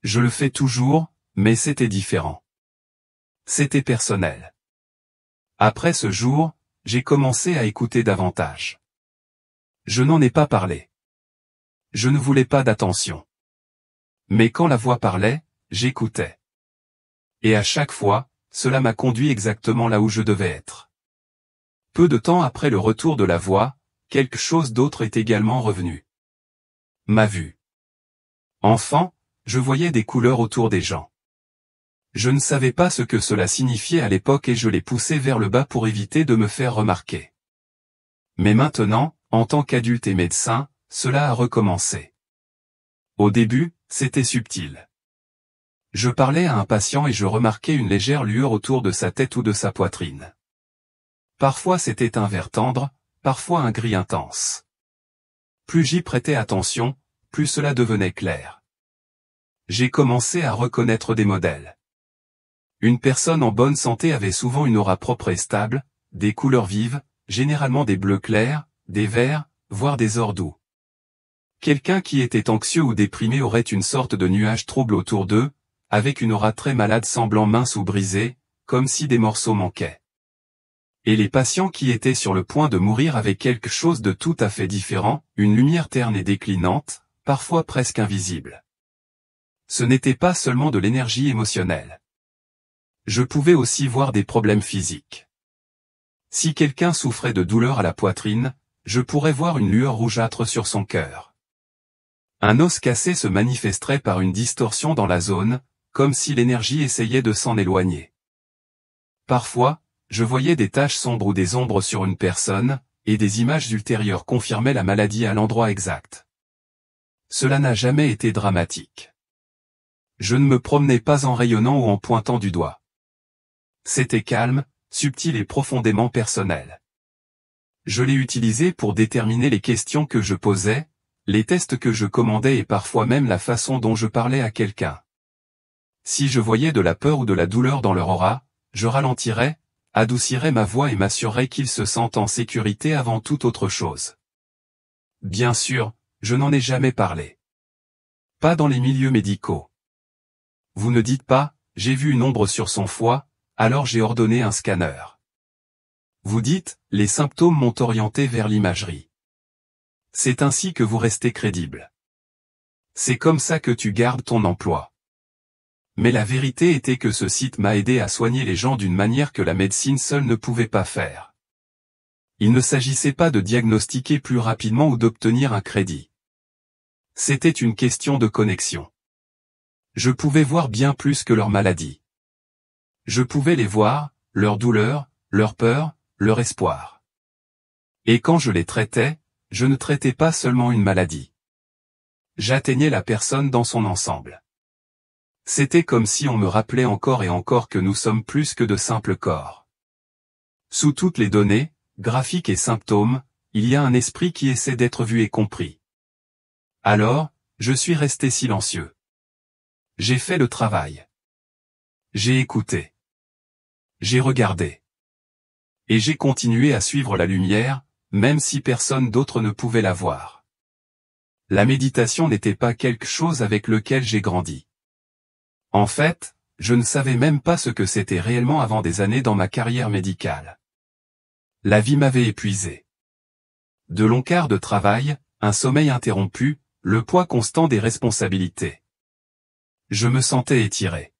Je le fais toujours, mais c'était différent. C'était personnel. Après ce jour, j'ai commencé à écouter davantage. Je n'en ai pas parlé. Je ne voulais pas d'attention. Mais quand la voix parlait, j'écoutais. Et à chaque fois, cela m'a conduit exactement là où je devais être. Peu de temps après le retour de la voix, quelque chose d'autre est également revenu. Ma vue. Enfant, je voyais des couleurs autour des gens. Je ne savais pas ce que cela signifiait à l'époque et je les poussais vers le bas pour éviter de me faire remarquer. Mais maintenant, en tant qu'adulte et médecin, cela a recommencé. Au début, c'était subtil. Je parlais à un patient et je remarquais une légère lueur autour de sa tête ou de sa poitrine. Parfois c'était un vert tendre, parfois un gris intense. Plus j'y prêtais attention, plus cela devenait clair. J'ai commencé à reconnaître des modèles. Une personne en bonne santé avait souvent une aura propre et stable, des couleurs vives, généralement des bleus clairs, des verts, voire des ors doux. Quelqu'un qui était anxieux ou déprimé aurait une sorte de nuage trouble autour d'eux, avec une aura très malade semblant mince ou brisée, comme si des morceaux manquaient. Et les patients qui étaient sur le point de mourir avaient quelque chose de tout à fait différent, une lumière terne et déclinante, parfois presque invisible. Ce n'était pas seulement de l'énergie émotionnelle. Je pouvais aussi voir des problèmes physiques. Si quelqu'un souffrait de douleurs à la poitrine, je pourrais voir une lueur rougeâtre sur son cœur. Un os cassé se manifesterait par une distorsion dans la zone, comme si l'énergie essayait de s'en éloigner. Parfois, je voyais des taches sombres ou des ombres sur une personne, et des images ultérieures confirmaient la maladie à l'endroit exact. Cela n'a jamais été dramatique. Je ne me promenais pas en rayonnant ou en pointant du doigt. C'était calme, subtil et profondément personnel. Je l'ai utilisé pour déterminer les questions que je posais, les tests que je commandais et parfois même la façon dont je parlais à quelqu'un. Si je voyais de la peur ou de la douleur dans leur aura, je ralentirais, adoucirais ma voix et m'assurerais qu'ils se sentent en sécurité avant toute autre chose. Bien sûr, je n'en ai jamais parlé. Pas dans les milieux médicaux. Vous ne dites pas, j'ai vu une ombre sur son foie, alors j'ai ordonné un scanner. Vous dites, les symptômes m'ont orienté vers l'imagerie. C'est ainsi que vous restez crédible. C'est comme ça que tu gardes ton emploi. Mais la vérité était que ce site m'a aidé à soigner les gens d'une manière que la médecine seule ne pouvait pas faire. Il ne s'agissait pas de diagnostiquer plus rapidement ou d'obtenir un crédit. C'était une question de connexion. Je pouvais voir bien plus que leur maladie. Je pouvais les voir, leur douleur, leur peur, leur espoir. Et quand je les traitais, je ne traitais pas seulement une maladie. J'atteignais la personne dans son ensemble. C'était comme si on me rappelait encore et encore que nous sommes plus que de simples corps. Sous toutes les données, graphiques et symptômes, il y a un esprit qui essaie d'être vu et compris. Alors, je suis resté silencieux. J'ai fait le travail. J'ai écouté. J'ai regardé. Et j'ai continué à suivre la lumière, même si personne d'autre ne pouvait la voir. La méditation n'était pas quelque chose avec lequel j'ai grandi. En fait, je ne savais même pas ce que c'était réellement avant des années dans ma carrière médicale. La vie m'avait épuisé. De longs quarts de travail, un sommeil interrompu, le poids constant des responsabilités. Je me sentais étiré.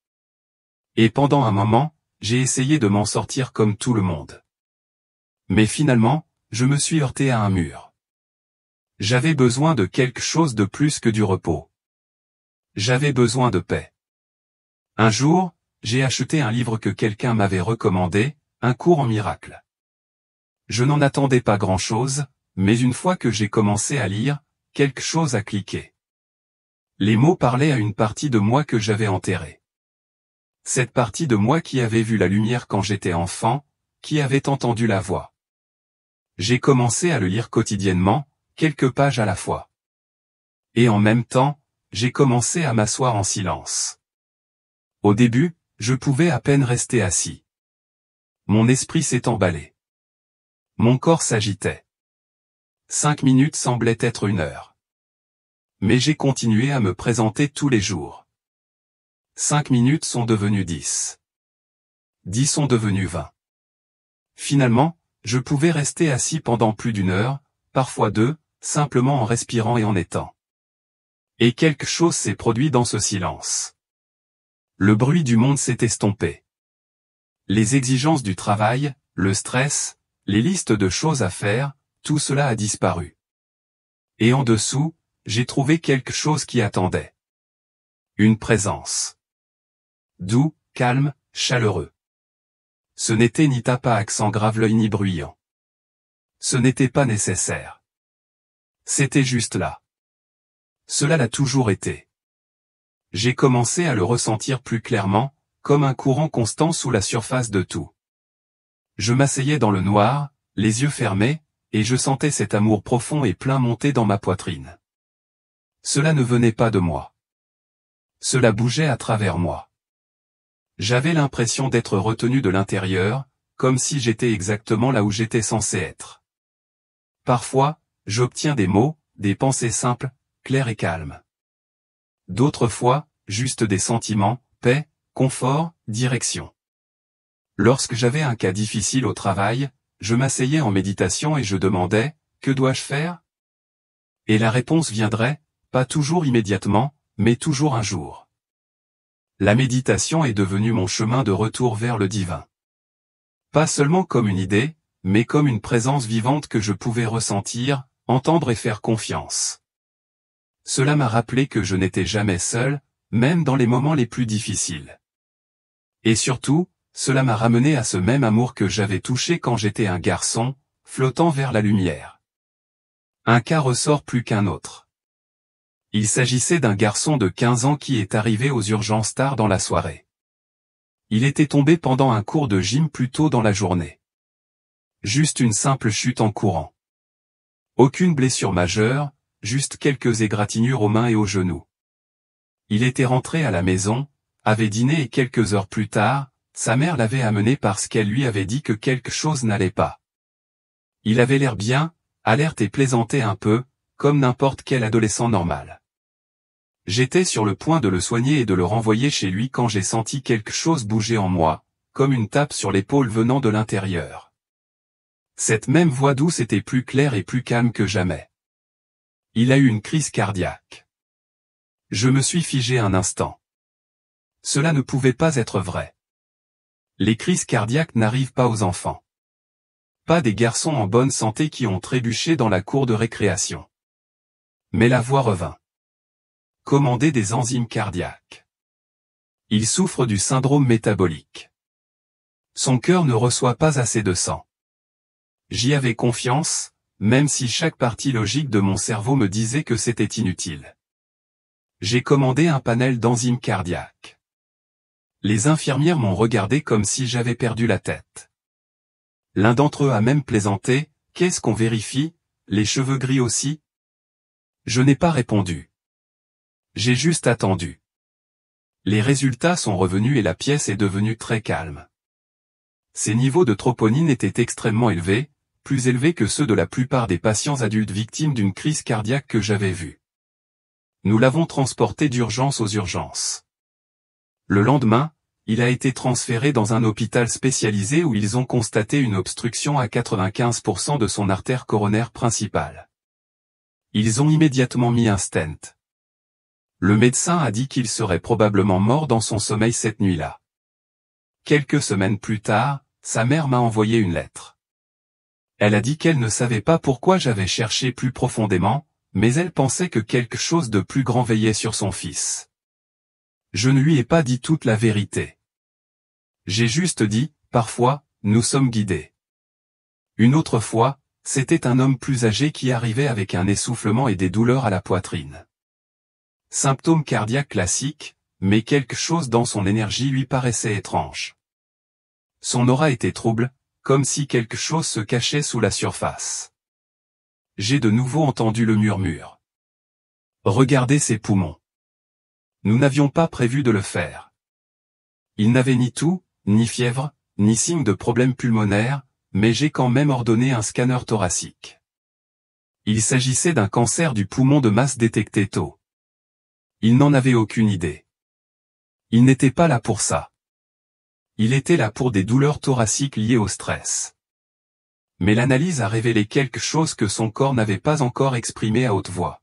Et pendant un moment, j'ai essayé de m'en sortir comme tout le monde. Mais finalement, je me suis heurté à un mur. J'avais besoin de quelque chose de plus que du repos. J'avais besoin de paix. Un jour, j'ai acheté un livre que quelqu'un m'avait recommandé, un cours en miracle. Je n'en attendais pas grand-chose, mais une fois que j'ai commencé à lire, quelque chose a cliqué. Les mots parlaient à une partie de moi que j'avais enterrée. Cette partie de moi qui avait vu la lumière quand j'étais enfant, qui avait entendu la voix. J'ai commencé à le lire quotidiennement, quelques pages à la fois. Et en même temps, j'ai commencé à m'asseoir en silence. Au début, je pouvais à peine rester assis. Mon esprit s'est emballé. Mon corps s'agitait. 5 minutes semblaient être une heure. Mais j'ai continué à me présenter tous les jours. 5 minutes sont devenues 10. 10 sont devenues 20. Finalement, je pouvais rester assis pendant plus d'une heure, parfois 2, simplement en respirant et en étant. Et quelque chose s'est produit dans ce silence. Le bruit du monde s'est estompé. Les exigences du travail, le stress, les listes de choses à faire, tout cela a disparu. Et en dessous, j'ai trouvé quelque chose qui attendait. Une présence. Doux, calme, chaleureux. Ce n'était ni tape à accent grave l'œil ni bruyant. Ce n'était pas nécessaire. C'était juste là. Cela l'a toujours été. J'ai commencé à le ressentir plus clairement, comme un courant constant sous la surface de tout. Je m'asseyais dans le noir, les yeux fermés, et je sentais cet amour profond et plein monter dans ma poitrine. Cela ne venait pas de moi. Cela bougeait à travers moi. J'avais l'impression d'être retenu de l'intérieur, comme si j'étais exactement là où j'étais censé être. Parfois, j'obtiens des mots, des pensées simples, claires et calmes. D'autres fois, juste des sentiments, paix, confort, direction. Lorsque j'avais un cas difficile au travail, je m'asseyais en méditation et je demandais, que dois-je faire? Et la réponse viendrait, pas toujours immédiatement, mais toujours un jour. La méditation est devenue mon chemin de retour vers le divin. Pas seulement comme une idée, mais comme une présence vivante que je pouvais ressentir, entendre et faire confiance. Cela m'a rappelé que je n'étais jamais seul, même dans les moments les plus difficiles. Et surtout, cela m'a ramené à ce même amour que j'avais touché quand j'étais un garçon, flottant vers la lumière. Un cas ressort plus qu'un autre. Il s'agissait d'un garçon de 15 ans qui est arrivé aux urgences tard dans la soirée. Il était tombé pendant un cours de gym plus tôt dans la journée. Juste une simple chute en courant. Aucune blessure majeure, juste quelques égratignures aux mains et aux genoux. Il était rentré à la maison, avait dîné et quelques heures plus tard, sa mère l'avait amené parce qu'elle lui avait dit que quelque chose n'allait pas. Il avait l'air bien, alerte et plaisantait un peu, comme n'importe quel adolescent normal. J'étais sur le point de le soigner et de le renvoyer chez lui quand j'ai senti quelque chose bouger en moi, comme une tape sur l'épaule venant de l'intérieur. Cette même voix douce était plus claire et plus calme que jamais. Il a eu une crise cardiaque. Je me suis figé un instant. Cela ne pouvait pas être vrai. Les crises cardiaques n'arrivent pas aux enfants. Pas des garçons en bonne santé qui ont trébuché dans la cour de récréation. Mais la voix revint. Commander des enzymes cardiaques. Il souffre du syndrome métabolique. Son cœur ne reçoit pas assez de sang. J'y avais confiance, même si chaque partie logique de mon cerveau me disait que c'était inutile. J'ai commandé un panel d'enzymes cardiaques. Les infirmières m'ont regardé comme si j'avais perdu la tête. L'un d'entre eux a même plaisanté, « Qu'est-ce qu'on vérifie, les cheveux gris aussi ?» Je n'ai pas répondu. J'ai juste attendu. Les résultats sont revenus et la pièce est devenue très calme. Ses niveaux de troponine étaient extrêmement élevés, plus élevés que ceux de la plupart des patients adultes victimes d'une crise cardiaque que j'avais vue. Nous l'avons transporté d'urgence aux urgences. Le lendemain, il a été transféré dans un hôpital spécialisé où ils ont constaté une obstruction à 95% de son artère coronaire principale. Ils ont immédiatement mis un stent. Le médecin a dit qu'il serait probablement mort dans son sommeil cette nuit-là. Quelques semaines plus tard, sa mère m'a envoyé une lettre. Elle a dit qu'elle ne savait pas pourquoi j'avais cherché plus profondément, mais elle pensait que quelque chose de plus grand veillait sur son fils. Je ne lui ai pas dit toute la vérité. J'ai juste dit, parfois, nous sommes guidés. Une autre fois, c'était un homme plus âgé qui arrivait avec un essoufflement et des douleurs à la poitrine. Symptômes cardiaques classiques, mais quelque chose dans son énergie lui paraissait étrange. Son aura était trouble, comme si quelque chose se cachait sous la surface. J'ai de nouveau entendu le murmure. Regardez ses poumons. Nous n'avions pas prévu de le faire. Il n'avait ni toux, ni fièvre, ni signe de problème pulmonaire, mais j'ai quand même ordonné un scanner thoracique. Il s'agissait d'un cancer du poumon de masse détecté tôt. Il n'en avait aucune idée. Il n'était pas là pour ça. Il était là pour des douleurs thoraciques liées au stress. Mais l'analyse a révélé quelque chose que son corps n'avait pas encore exprimé à haute voix.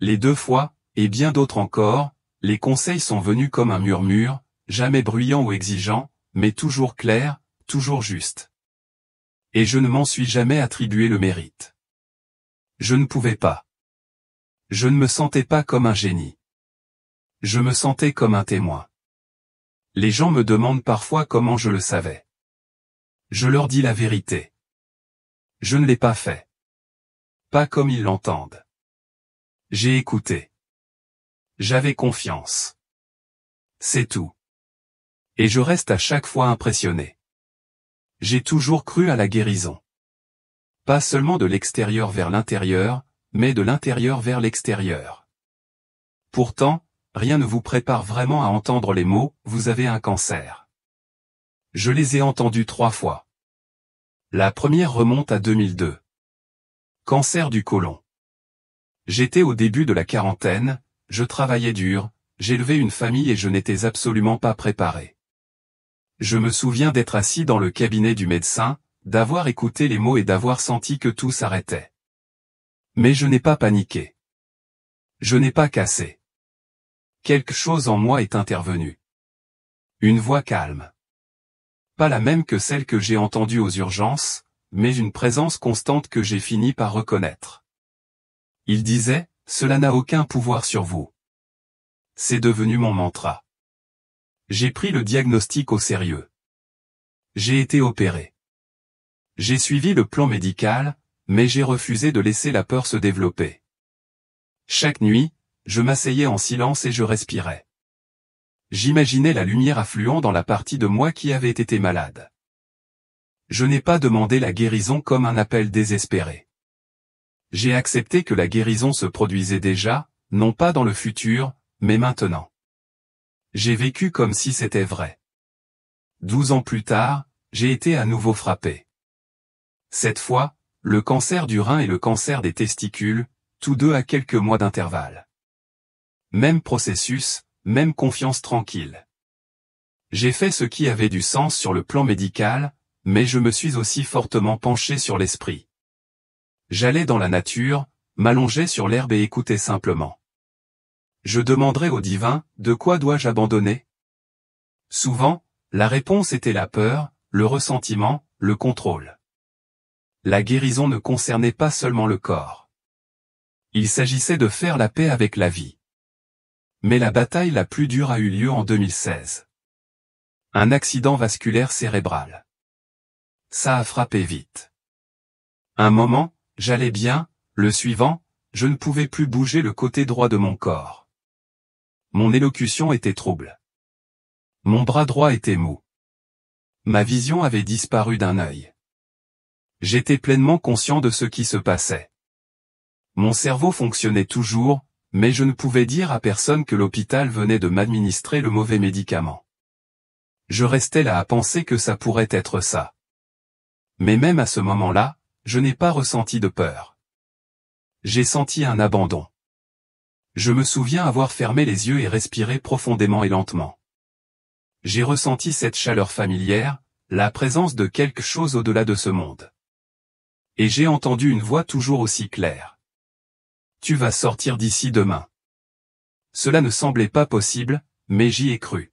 Les 2 fois, et bien d'autres encore, les conseils sont venus comme un murmure, jamais bruyant ou exigeant, mais toujours clair, toujours juste. Et je ne m'en suis jamais attribué le mérite. Je ne pouvais pas. Je ne me sentais pas comme un génie. Je me sentais comme un témoin. Les gens me demandent parfois comment je le savais. Je leur dis la vérité. Je ne l'ai pas fait. Pas comme ils l'entendent. J'ai écouté. J'avais confiance. C'est tout. Et je reste à chaque fois impressionné. J'ai toujours cru à la guérison. Pas seulement de l'extérieur vers l'intérieur, mais de l'intérieur vers l'extérieur. Pourtant, rien ne vous prépare vraiment à entendre les mots « vous avez un cancer ». Je les ai entendus 3 fois. La première remonte à 2002. Cancer du côlon. J'étais au début de la quarantaine, je travaillais dur, j'élevais une famille et je n'étais absolument pas préparé. Je me souviens d'être assis dans le cabinet du médecin, d'avoir écouté les mots et d'avoir senti que tout s'arrêtait. Mais je n'ai pas paniqué. Je n'ai pas cassé. Quelque chose en moi est intervenu. Une voix calme. Pas la même que celle que j'ai entendue aux urgences, mais une présence constante que j'ai fini par reconnaître. Il disait, « Cela n'a aucun pouvoir sur vous. » C'est devenu mon mantra. J'ai pris le diagnostic au sérieux. J'ai été opéré. J'ai suivi le plan médical, mais j'ai refusé de laisser la peur se développer. Chaque nuit, je m'asseyais en silence et je respirais. J'imaginais la lumière affluant dans la partie de moi qui avait été malade. Je n'ai pas demandé la guérison comme un appel désespéré. J'ai accepté que la guérison se produisait déjà, non pas dans le futur, mais maintenant. J'ai vécu comme si c'était vrai. 12 ans plus tard, j'ai été à nouveau frappé. Cette fois, le cancer du rein et le cancer des testicules, tous deux à quelques mois d'intervalle. Même processus, même confiance tranquille. J'ai fait ce qui avait du sens sur le plan médical, mais je me suis aussi fortement penché sur l'esprit. J'allais dans la nature, m'allongeais sur l'herbe et écoutais simplement. Je demanderais au divin, de quoi dois-je abandonner? Souvent, la réponse était la peur, le ressentiment, le contrôle. La guérison ne concernait pas seulement le corps. Il s'agissait de faire la paix avec la vie. Mais la bataille la plus dure a eu lieu en 2016. Un accident vasculaire cérébral. Ça a frappé vite. Un moment, j'allais bien, le suivant, je ne pouvais plus bouger le côté droit de mon corps. Mon élocution était trouble. Mon bras droit était mou. Ma vision avait disparu d'un œil. J'étais pleinement conscient de ce qui se passait. Mon cerveau fonctionnait toujours, mais je ne pouvais dire à personne que l'hôpital venait de m'administrer le mauvais médicament. Je restais là à penser que ça pourrait être ça. Mais même à ce moment-là, je n'ai pas ressenti de peur. J'ai senti un abandon. Je me souviens avoir fermé les yeux et respiré profondément et lentement. J'ai ressenti cette chaleur familière, la présence de quelque chose au-delà de ce monde. Et j'ai entendu une voix toujours aussi claire. Tu vas sortir d'ici demain. Cela ne semblait pas possible, mais j'y ai cru.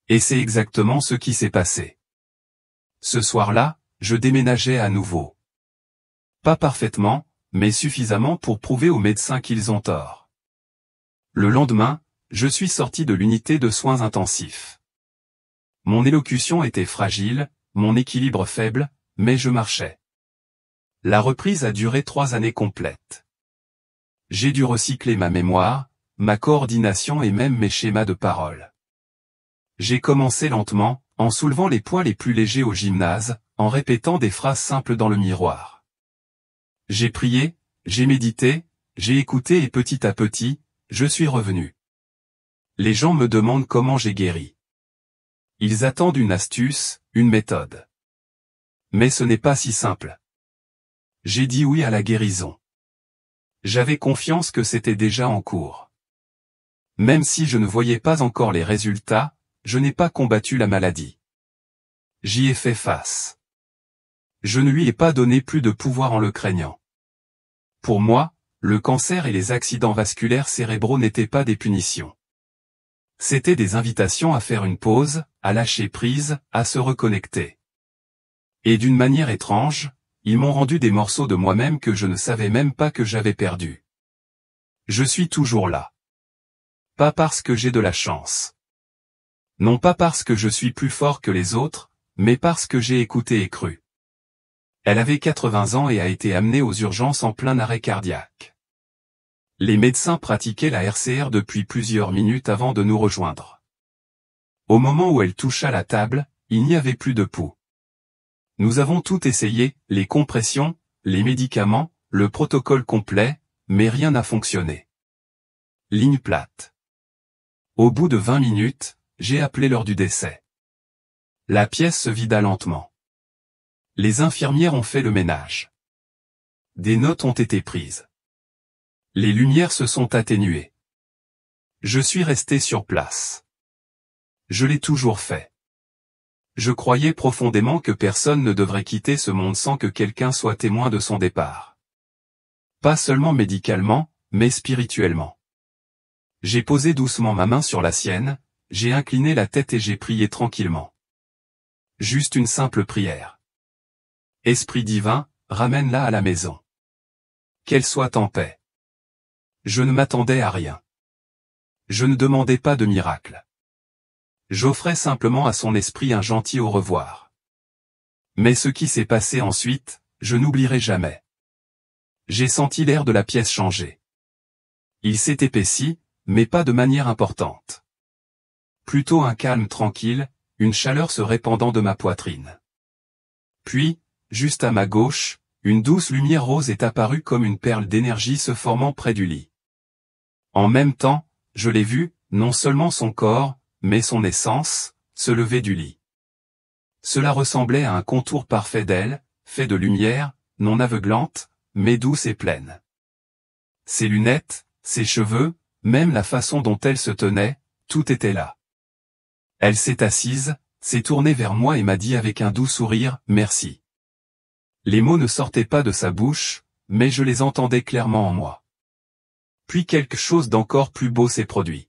Et c'est exactement ce qui s'est passé. Ce soir-là, je déménageais à nouveau. Pas parfaitement, mais suffisamment pour prouver aux médecins qu'ils ont tort. Le lendemain, je suis sorti de l'unité de soins intensifs. Mon élocution était fragile, mon équilibre faible, mais je marchais. La reprise a duré 3 années complètes. J'ai dû recycler ma mémoire, ma coordination et même mes schémas de parole. J'ai commencé lentement, en soulevant les poids les plus légers au gymnase, en répétant des phrases simples dans le miroir. J'ai prié, j'ai médité, j'ai écouté et petit à petit, je suis revenu. Les gens me demandent comment j'ai guéri. Ils attendent une astuce, une méthode. Mais ce n'est pas si simple. J'ai dit oui à la guérison. J'avais confiance que c'était déjà en cours. Même si je ne voyais pas encore les résultats, je n'ai pas combattu la maladie. J'y ai fait face. Je ne lui ai pas donné plus de pouvoir en le craignant. Pour moi, le cancer et les accidents vasculaires cérébraux n'étaient pas des punitions. C'étaient des invitations à faire une pause, à lâcher prise, à se reconnecter. Et d'une manière étrange, ils m'ont rendu des morceaux de moi-même que je ne savais même pas que j'avais perdus. Je suis toujours là. Pas parce que j'ai de la chance. Non pas parce que je suis plus fort que les autres, mais parce que j'ai écouté et cru. Elle avait 80 ans et a été amenée aux urgences en plein arrêt cardiaque. Les médecins pratiquaient la RCR depuis plusieurs minutes avant de nous rejoindre. Au moment où elle toucha la table, il n'y avait plus de pouls. Nous avons tout essayé, les compressions, les médicaments, le protocole complet, mais rien n'a fonctionné. Ligne plate. Au bout de 20 minutes, j'ai appelé l'heure du décès. La pièce se vida lentement. Les infirmières ont fait le ménage. Des notes ont été prises. Les lumières se sont atténuées. Je suis resté sur place. Je l'ai toujours fait. Je croyais profondément que personne ne devrait quitter ce monde sans que quelqu'un soit témoin de son départ. Pas seulement médicalement, mais spirituellement. J'ai posé doucement ma main sur la sienne, j'ai incliné la tête et j'ai prié tranquillement. Juste une simple prière. Esprit divin, ramène-la à la maison. Qu'elle soit en paix. Je ne m'attendais à rien. Je ne demandais pas de miracle. J'offrais simplement à son esprit un gentil au revoir. Mais ce qui s'est passé ensuite, je n'oublierai jamais. J'ai senti l'air de la pièce changer. Il s'est épaissi, mais pas de manière importante. Plutôt un calme tranquille, une chaleur se répandant de ma poitrine. Puis, juste à ma gauche, une douce lumière rose est apparue comme une perle d'énergie se formant près du lit. En même temps, je l'ai vu, non seulement son corps, mais son essence, se lever du lit. Cela ressemblait à un contour parfait d'elle, fait de lumière, non aveuglante, mais douce et pleine. Ses lunettes, ses cheveux, même la façon dont elle se tenait, tout était là. Elle s'est assise, s'est tournée vers moi et m'a dit avec un doux sourire, « Merci ». Les mots ne sortaient pas de sa bouche, mais je les entendais clairement en moi. Puis quelque chose d'encore plus beau s'est produit.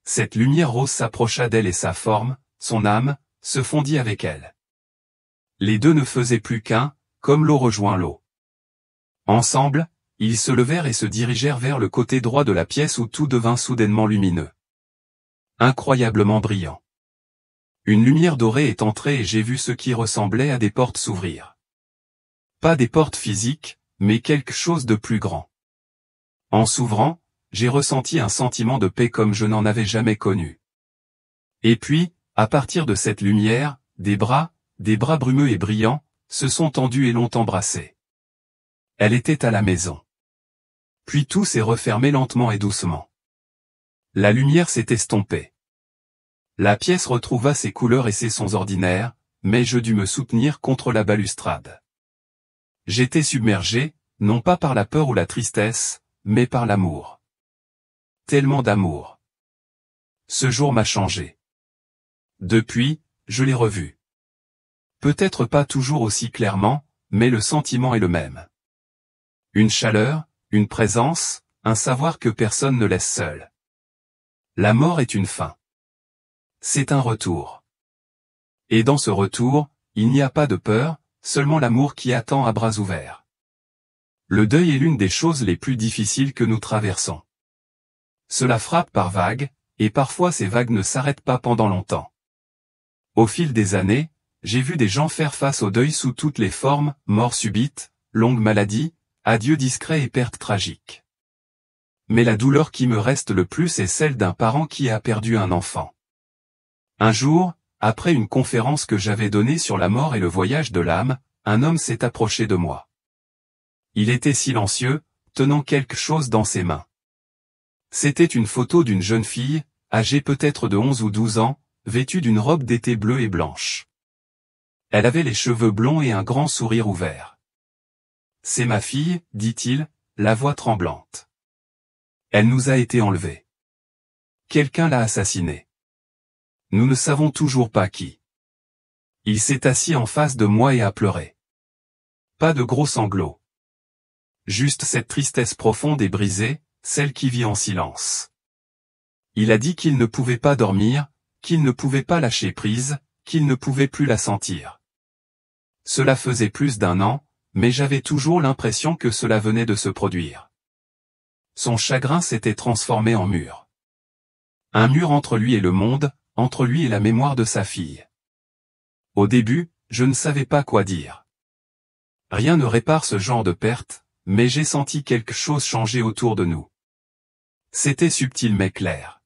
Cette lumière rose s'approcha d'elle et sa forme, son âme, se fondit avec elle. Les deux ne faisaient plus qu'un, comme l'eau rejoint l'eau. Ensemble, ils se levèrent et se dirigèrent vers le côté droit de la pièce où tout devint soudainement lumineux. Incroyablement brillant. Une lumière dorée est entrée et j'ai vu ce qui ressemblait à des portes s'ouvrir. Pas des portes physiques, mais quelque chose de plus grand. En s'ouvrant, j'ai ressenti un sentiment de paix comme je n'en avais jamais connu. Et puis, à partir de cette lumière, des bras brumeux et brillants, se sont tendus et l'ont embrassée. Elle était à la maison. Puis tout s'est refermé lentement et doucement. La lumière s'est estompée. La pièce retrouva ses couleurs et ses sons ordinaires, mais je dus me soutenir contre la balustrade. J'étais submergé, non pas par la peur ou la tristesse, mais par l'amour. Tellement d'amour. Ce jour m'a changé. Depuis, je l'ai revu. Peut-être pas toujours aussi clairement, mais le sentiment est le même. Une chaleur, une présence, un savoir que personne ne laisse seul. La mort est une fin. C'est un retour. Et dans ce retour, il n'y a pas de peur, seulement l'amour qui attend à bras ouverts. Le deuil est l'une des choses les plus difficiles que nous traversons. Cela frappe par vagues, et parfois ces vagues ne s'arrêtent pas pendant longtemps. Au fil des années, j'ai vu des gens faire face au deuil sous toutes les formes, mort subite, longue maladie, adieu discret et perte tragique. Mais la douleur qui me reste le plus est celle d'un parent qui a perdu un enfant. Un jour, après une conférence que j'avais donnée sur la mort et le voyage de l'âme, un homme s'est approché de moi. Il était silencieux, tenant quelque chose dans ses mains. C'était une photo d'une jeune fille, âgée peut-être de 11 ou 12 ans, vêtue d'une robe d'été bleue et blanche. Elle avait les cheveux blonds et un grand sourire ouvert. « C'est ma fille, dit-il, la voix tremblante. Elle nous a été enlevée. Quelqu'un l'a assassinée. Nous ne savons toujours pas qui. » Il s'est assis en face de moi et a pleuré. Pas de gros sanglots. Juste cette tristesse profonde et brisée, celle qui vit en silence. Il a dit qu'il ne pouvait pas dormir, qu'il ne pouvait pas lâcher prise, qu'il ne pouvait plus la sentir. Cela faisait plus d'1 an, mais j'avais toujours l'impression que cela venait de se produire. Son chagrin s'était transformé en mur. Un mur entre lui et le monde, entre lui et la mémoire de sa fille. Au début, je ne savais pas quoi dire. Rien ne répare ce genre de perte, mais j'ai senti quelque chose changer autour de nous. C'était subtil mais clair.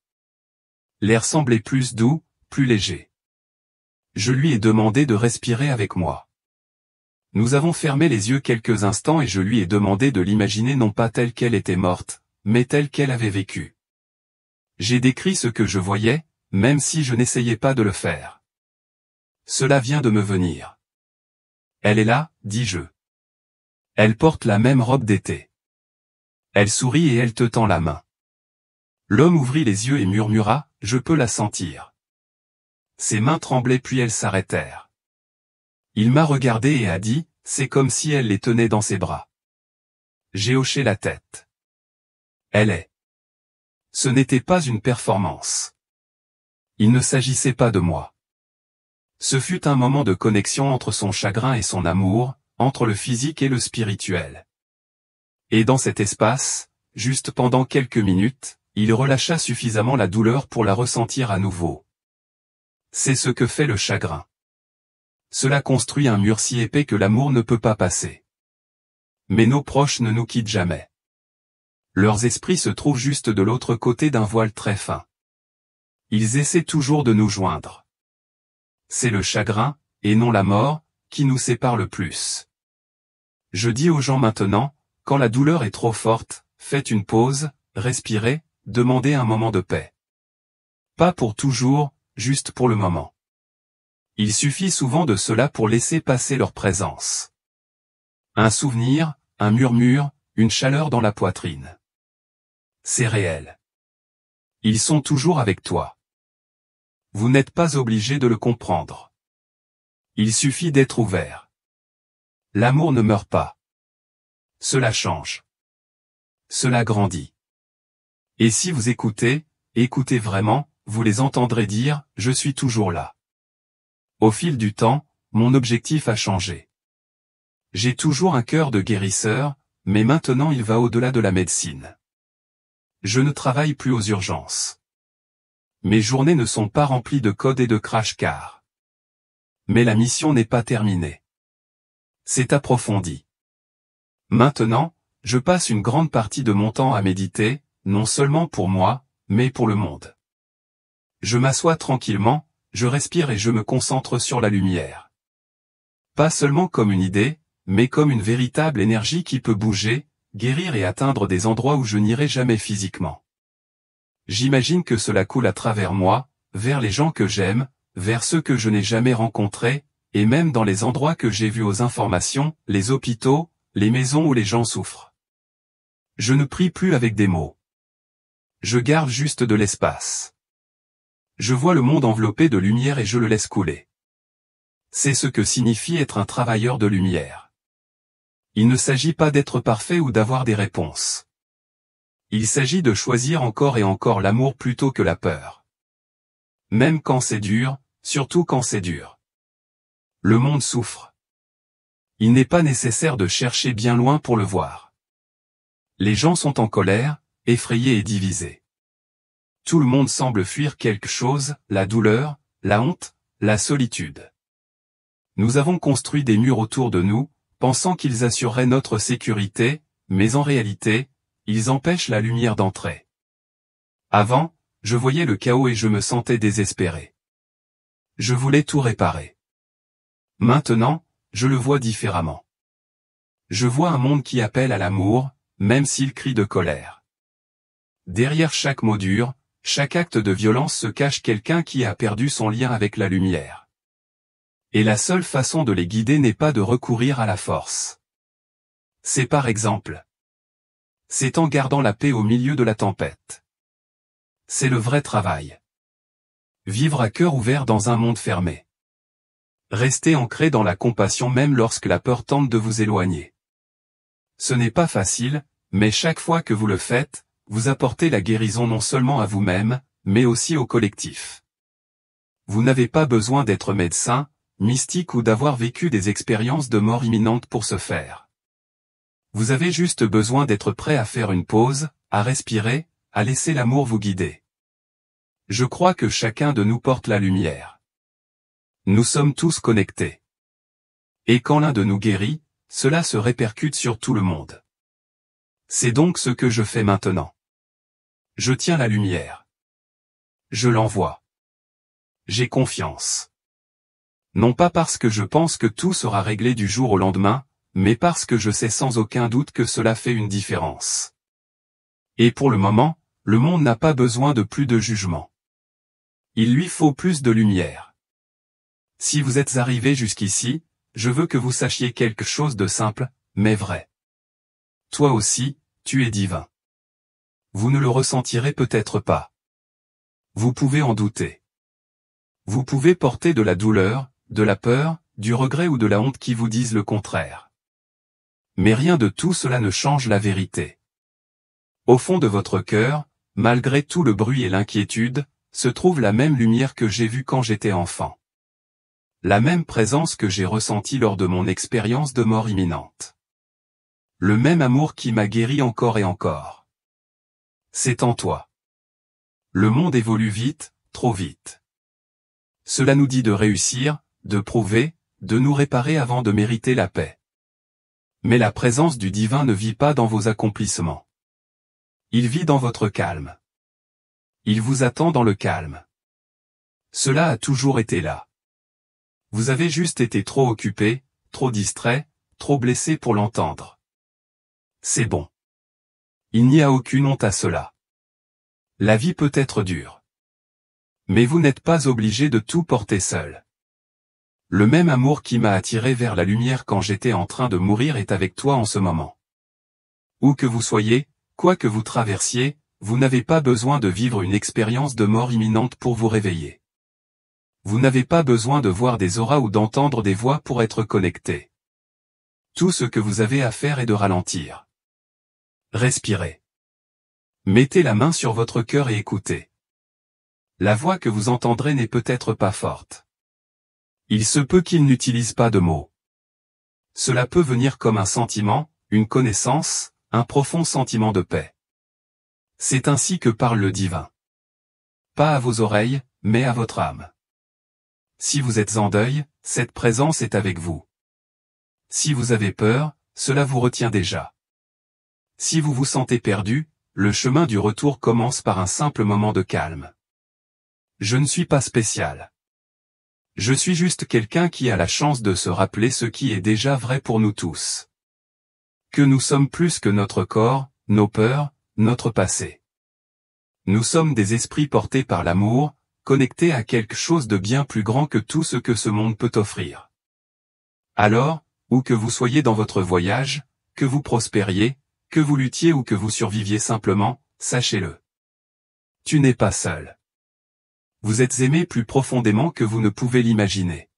L'air semblait plus doux, plus léger. Je lui ai demandé de respirer avec moi. Nous avons fermé les yeux quelques instants et je lui ai demandé de l'imaginer non pas telle qu'elle était morte, mais telle qu'elle avait vécu. J'ai décrit ce que je voyais, même si je n'essayais pas de le faire. Cela vient de me venir. Elle est là, dis-je. Elle porte la même robe d'été. Elle sourit et elle te tend la main. L'homme ouvrit les yeux et murmura, je peux la sentir. Ses mains tremblaient puis elles s'arrêtèrent. Il m'a regardé et a dit, c'est comme si elle les tenait dans ses bras. J'ai hoché la tête. Elle est. Ce n'était pas une performance. Il ne s'agissait pas de moi. Ce fut un moment de connexion entre son chagrin et son amour, entre le physique et le spirituel. Et dans cet espace, juste pendant quelques minutes, il relâcha suffisamment la douleur pour la ressentir à nouveau. C'est ce que fait le chagrin. Cela construit un mur si épais que l'amour ne peut pas passer. Mais nos proches ne nous quittent jamais. Leurs esprits se trouvent juste de l'autre côté d'un voile très fin. Ils essaient toujours de nous joindre. C'est le chagrin, et non la mort, qui nous sépare le plus. Je dis aux gens maintenant, quand la douleur est trop forte, faites une pause, respirez, demandez un moment de paix. Pas pour toujours, juste pour le moment. Il suffit souvent de cela pour laisser passer leur présence. Un souvenir, un murmure, une chaleur dans la poitrine. C'est réel. Ils sont toujours avec toi. Vous n'êtes pas obligé de le comprendre. Il suffit d'être ouvert. L'amour ne meurt pas. Cela change. Cela grandit. Et si vous écoutez, écoutez vraiment, vous les entendrez dire, je suis toujours là. Au fil du temps, mon objectif a changé. J'ai toujours un cœur de guérisseur, mais maintenant il va au-delà de la médecine. Je ne travaille plus aux urgences. Mes journées ne sont pas remplies de codes et de crash-cars. Mais la mission n'est pas terminée. C'est approfondi. Maintenant, je passe une grande partie de mon temps à méditer, non seulement pour moi, mais pour le monde. Je m'assois tranquillement, je respire et je me concentre sur la lumière. Pas seulement comme une idée, mais comme une véritable énergie qui peut bouger, guérir et atteindre des endroits où je n'irai jamais physiquement. J'imagine que cela coule à travers moi, vers les gens que j'aime, vers ceux que je n'ai jamais rencontrés, et même dans les endroits que j'ai vus aux informations, les hôpitaux, les maisons où les gens souffrent. Je ne prie plus avec des mots. Je garde juste de l'espace. Je vois le monde enveloppé de lumière et je le laisse couler. C'est ce que signifie être un travailleur de lumière. Il ne s'agit pas d'être parfait ou d'avoir des réponses. Il s'agit de choisir encore et encore l'amour plutôt que la peur. Même quand c'est dur, surtout quand c'est dur. Le monde souffre. Il n'est pas nécessaire de chercher bien loin pour le voir. Les gens sont en colère, effrayés et divisés. Tout le monde semble fuir quelque chose, la douleur, la honte, la solitude. Nous avons construit des murs autour de nous, pensant qu'ils assureraient notre sécurité, mais en réalité, ils empêchent la lumière d'entrer. Avant, je voyais le chaos et je me sentais désespéré. Je voulais tout réparer. Maintenant, je le vois différemment. Je vois un monde qui appelle à l'amour, même s'il crie de colère. Derrière chaque mot dur, chaque acte de violence se cache quelqu'un qui a perdu son lien avec la lumière. Et la seule façon de les guider n'est pas de recourir à la force. C'est par exemple. C'est en gardant la paix au milieu de la tempête. C'est le vrai travail. Vivre à cœur ouvert dans un monde fermé. Rester ancré dans la compassion même lorsque la peur tente de vous éloigner. Ce n'est pas facile, mais chaque fois que vous le faites, vous apportez la guérison non seulement à vous-même, mais aussi au collectif. Vous n'avez pas besoin d'être médecin, mystique ou d'avoir vécu des expériences de mort imminente pour ce faire. Vous avez juste besoin d'être prêt à faire une pause, à respirer, à laisser l'amour vous guider. Je crois que chacun de nous porte la lumière. Nous sommes tous connectés. Et quand l'un de nous guérit, cela se répercute sur tout le monde. C'est donc ce que je fais maintenant. Je tiens la lumière. Je l'envoie. J'ai confiance. Non pas parce que je pense que tout sera réglé du jour au lendemain, mais parce que je sais sans aucun doute que cela fait une différence. Et pour le moment, Le monde n'a pas besoin de plus de jugement. Il lui faut plus de lumière. Si vous êtes arrivé jusqu'ici, je veux que vous sachiez quelque chose de simple, mais vrai. Toi aussi, tu es divin. Vous ne le ressentirez peut-être pas. Vous pouvez en douter. Vous pouvez porter de la douleur, de la peur, du regret ou de la honte qui vous disent le contraire. Mais rien de tout cela ne change la vérité. Au fond de votre cœur, malgré tout le bruit et l'inquiétude, se trouve la même lumière que j'ai vue quand j'étais enfant. La même présence que j'ai ressentie lors de mon expérience de mort imminente. Le même amour qui m'a guéri encore et encore. C'est en toi. Le monde évolue vite, trop vite. Cela nous dit de réussir, de prouver, de nous réparer avant de mériter la paix. Mais la présence du divin ne vit pas dans vos accomplissements. Il vit dans votre calme. Il vous attend dans le calme. Cela a toujours été là. Vous avez juste été trop occupé, trop distrait, trop blessé pour l'entendre. C'est bon. Il n'y a aucune honte à cela. La vie peut être dure. Mais vous n'êtes pas obligé de tout porter seul. Le même amour qui m'a attiré vers la lumière quand j'étais en train de mourir est avec toi en ce moment. Où que vous soyez, quoi que vous traversiez, vous n'avez pas besoin de vivre une expérience de mort imminente pour vous réveiller. Vous n'avez pas besoin de voir des auras ou d'entendre des voix pour être connecté. Tout ce que vous avez à faire est de ralentir. Respirez. Mettez la main sur votre cœur et écoutez. La voix que vous entendrez n'est peut-être pas forte. Il se peut qu'il n'utilise pas de mots. Cela peut venir comme un sentiment, une connaissance, un profond sentiment de paix. C'est ainsi que parle le divin. Pas à vos oreilles, mais à votre âme. Si vous êtes en deuil, cette présence est avec vous. Si vous avez peur, cela vous retient déjà. Si vous vous sentez perdu, le chemin du retour commence par un simple moment de calme. Je ne suis pas spécial. Je suis juste quelqu'un qui a la chance de se rappeler ce qui est déjà vrai pour nous tous. Que nous sommes plus que notre corps, nos peurs, notre passé. Nous sommes des esprits portés par l'amour, connectés à quelque chose de bien plus grand que tout ce que ce monde peut offrir. Alors, où que vous soyez dans votre voyage, que vous prospériez, que vous luttiez ou que vous surviviez simplement, sachez-le. Tu n'es pas seul. Vous êtes aimé plus profondément que vous ne pouvez l'imaginer.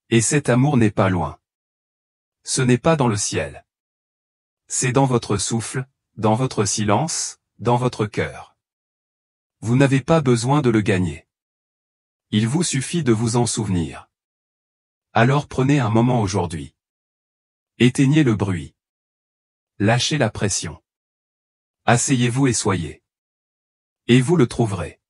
Et cet amour n'est pas loin. Ce n'est pas dans le ciel. C'est dans votre souffle, dans votre silence, dans votre cœur. Vous n'avez pas besoin de le gagner. Il vous suffit de vous en souvenir. Alors prenez un moment aujourd'hui. Éteignez le bruit. Lâchez la pression. Asseyez-vous et soyez. Et vous le trouverez.